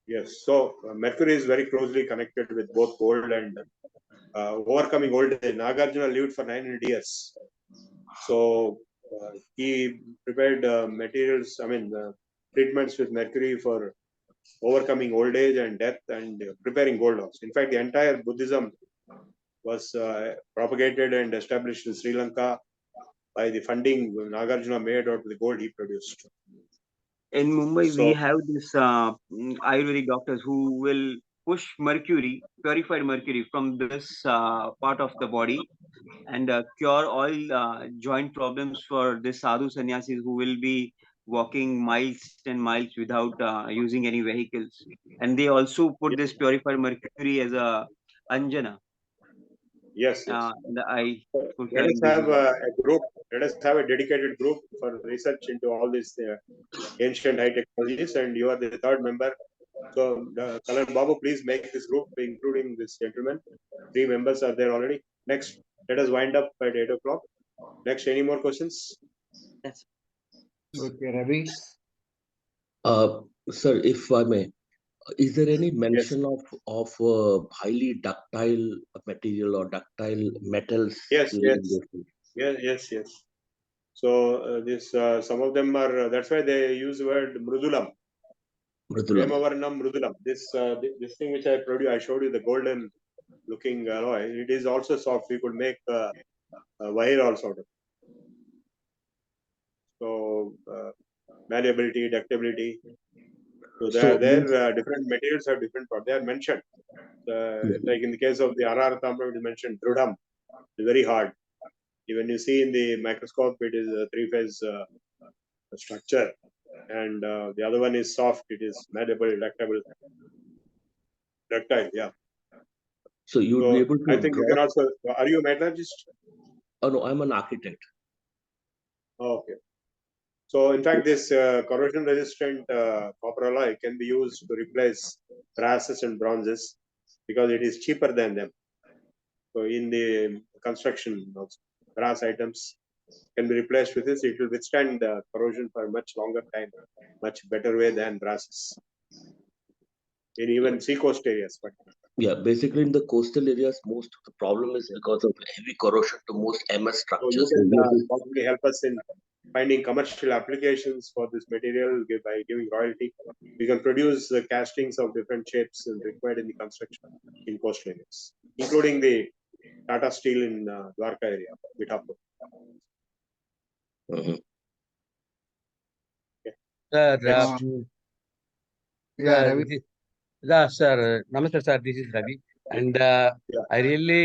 Yes. So mercury is very closely connected with both gold and overcoming old age. Nagarjuna lived for 900 years. So he prepared materials. Treatments with mercury for overcoming old age and death and preparing gold also. In fact, the entire Buddhism was propagated and established in Sri Lanka by the funding Nagarjuna made out of the gold he produced. In Mumbai, we have this Ayurvedic doctors who will push mercury, purified mercury, from this part of the body and cure all joint problems for the sadhu sannyasis who will be walking miles and miles without using any vehicles. And they also put this purified mercury as a anjana Yes, yes. in the eye for Let us curing have disease. a group. Let us have a dedicated group for research into all these ancient high technologies, and you are the third member. So, Kalan Babu, please make this group, including this gentleman. 3 members are there already. Next, let us wind up at 8 o'clock. Next, any more questions? Yes. Okay, Ravi. Sir, if I may, is there any Yes, mention of highly ductile material or ductile metals yes, in yes, this? yes. So, this some of them are. That's why they use the word mrudulam. Mrudulam. Premavarnam mrudulam. This thing which I showed you, the golden looking alloy. It is also soft. We could make a wire also out of it. So, malleability, ductability. So So there means, different materials have different. They are mentioned. yeah. Like in the case of the RR Tamra, it is mentioned drudam. It's very hard. Even you see in the microscope, it is a 3-phase structure, and the other one is soft. It is malleable, ductile. Yeah. So you would be So able I to think you draw. can also. Are you a metallurgist? Oh no, I'm an architect. Oh, okay. So in fact, this corrosion resistant copper alloy can be used to replace brasses and bronzes because it is cheaper than them. So in the construction of brass items can be replaced with this. It will withstand corrosion for a much longer time, much better way than brasses in even seacoast areas. But Yeah, basically in the coastal areas, most of the problem is because of heavy corrosion to most MS so you structures. can So this is, possibly help us in finding commercial applications for this material by giving royalty. We can produce castings of different shapes and required in the construction in coastal areas, including the Tata Steel in Dwarka area, Mithapur. Mhm. Okay. Sir, Next. Yeah, Ravi. sir, Namaste, sir. This is Ravi, and Yeah. I really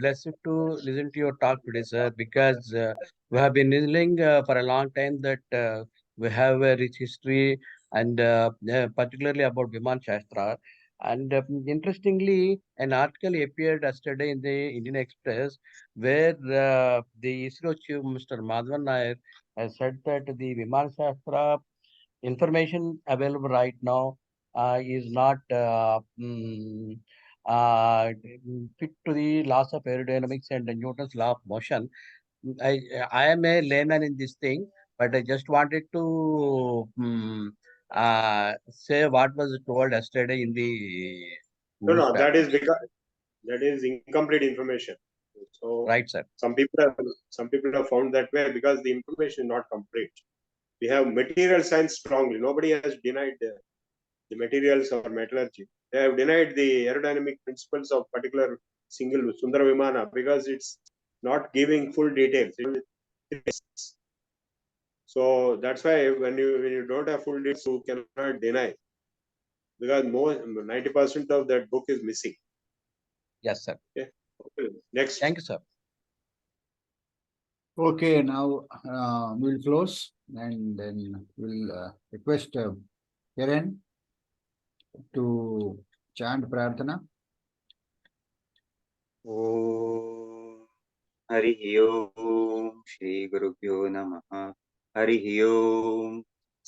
blessed to listen to your talk today, sir, because we have been listening for a long time that we have a rich history, and particularly about Vimana Shastra. And interestingly, an article appeared yesterday in the Indian Express where the ISRO chief, Mr. Madhavan Nair, has said that the Vimana Shastra information available right now is not uh, fit to the laws of aerodynamics and Newton's law of motion. I, I am a layman in this thing, but I just wanted to say what was told yesterday in the No, that is newspapers. because that is incomplete information. So Right, sir. some people have found that way because the information is not complete. We have material science strongly. Nobody has denied the materials or metallurgy. They have denied the aerodynamic principles of particular single Sundara Vimana because it's not giving full details. So that's why when you don't have full details, you cannot deny because more 90% of that book is missing. Yes, sir. Okay. Next. Thank you, sir. Okay, now we'll close and then we'll request Kiran to chant Prarthana. ॐ हरिः ओम् श्रीगुरुभ्यो नमः हरिः ओम्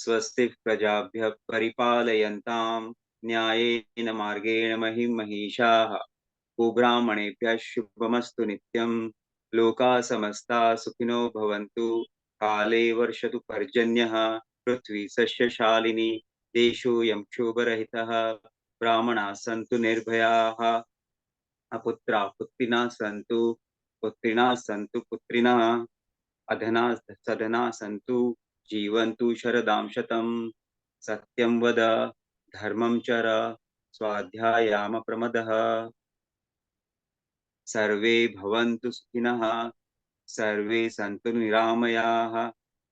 स्वस्तिः प्रजाभ्यः परिपालयन्तां न्यायेन मार्गेण महिषाः गोब्राह्मणेभ्यः शुभमस्तु नित्यं लोकाः समस्ताः सुखिनो भवन्तु काले वर्षतु पर्जन्यः पृथ्वी सस्यशालिनी देशोऽयं क्षोभरहितः ब्राह्मणाः सन्तु निर्भयाः अपुत्राः पुत्रिणः सन्तु पुत्रिणः अधना सधना सन्तु जीवन्तु शरदां शतं सत्यं वद धर्मं चर स्वाध्यायाम प्रमदः सर्वे भवन्तु सुखिनः सर्वे सन्तु निरामयाः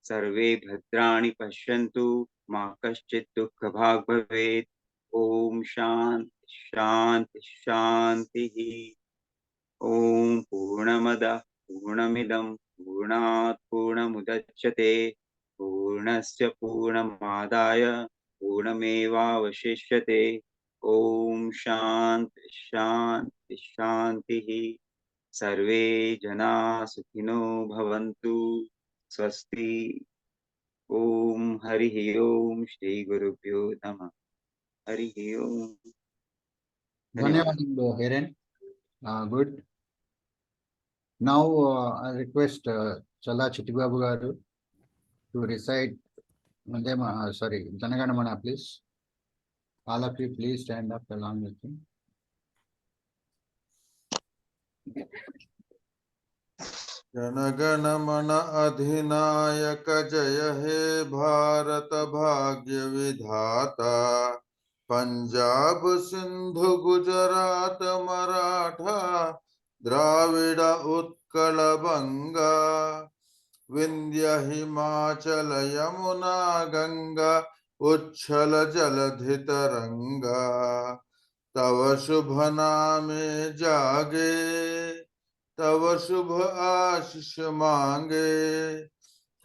सर्वे भद्राणि पश्यन्तु मा कश्चित् दुःखभाग् भवेत् ॐ शान्तिः ॐ पूर्णमदः पूर्णमिदं पूर्णात् पूर्णमुदच्यते पूर्णस्य पूर्णमादाय पूर्णमेवावशिष्यते। ओम शांति शांति शांति। सर्वे जना सुखिनो भवन्तु। स्वस्ति। ओम हरि ओम श्री गुरुभ्यो नमः। हरि ओम। ధన్యవాదాలు హెరెన్. Good. Now I request Chala Chittibabu garu to recite Janaganamana, please. All of you, please stand up along with me. जनगण मन अधिनायक जय हे भारत भाग्य विधाता। पंजाब सिंधु गुजरात मराठा द्राविड़ उत्कल बंगा विंध्य हिमाचल यमुना गंगा उच्छल जलधि तरंगा। तव शुभ नामे जागे तव शुभ आशीष मांगे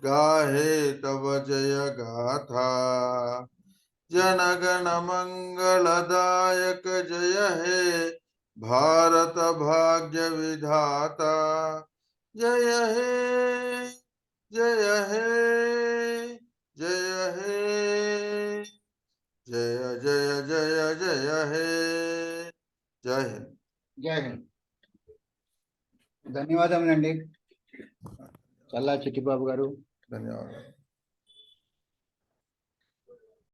गाहे तव जय गाथा। जनगण मंगलदायक जय हे भारत भाग्य विधाता। जय हे जय हे जय हे जय जय जय जय हे। जय हिंद. జై హింద్. ధన్యవాదములండి చల్లా చిట్టిబాబు గారు. धन्यवाद.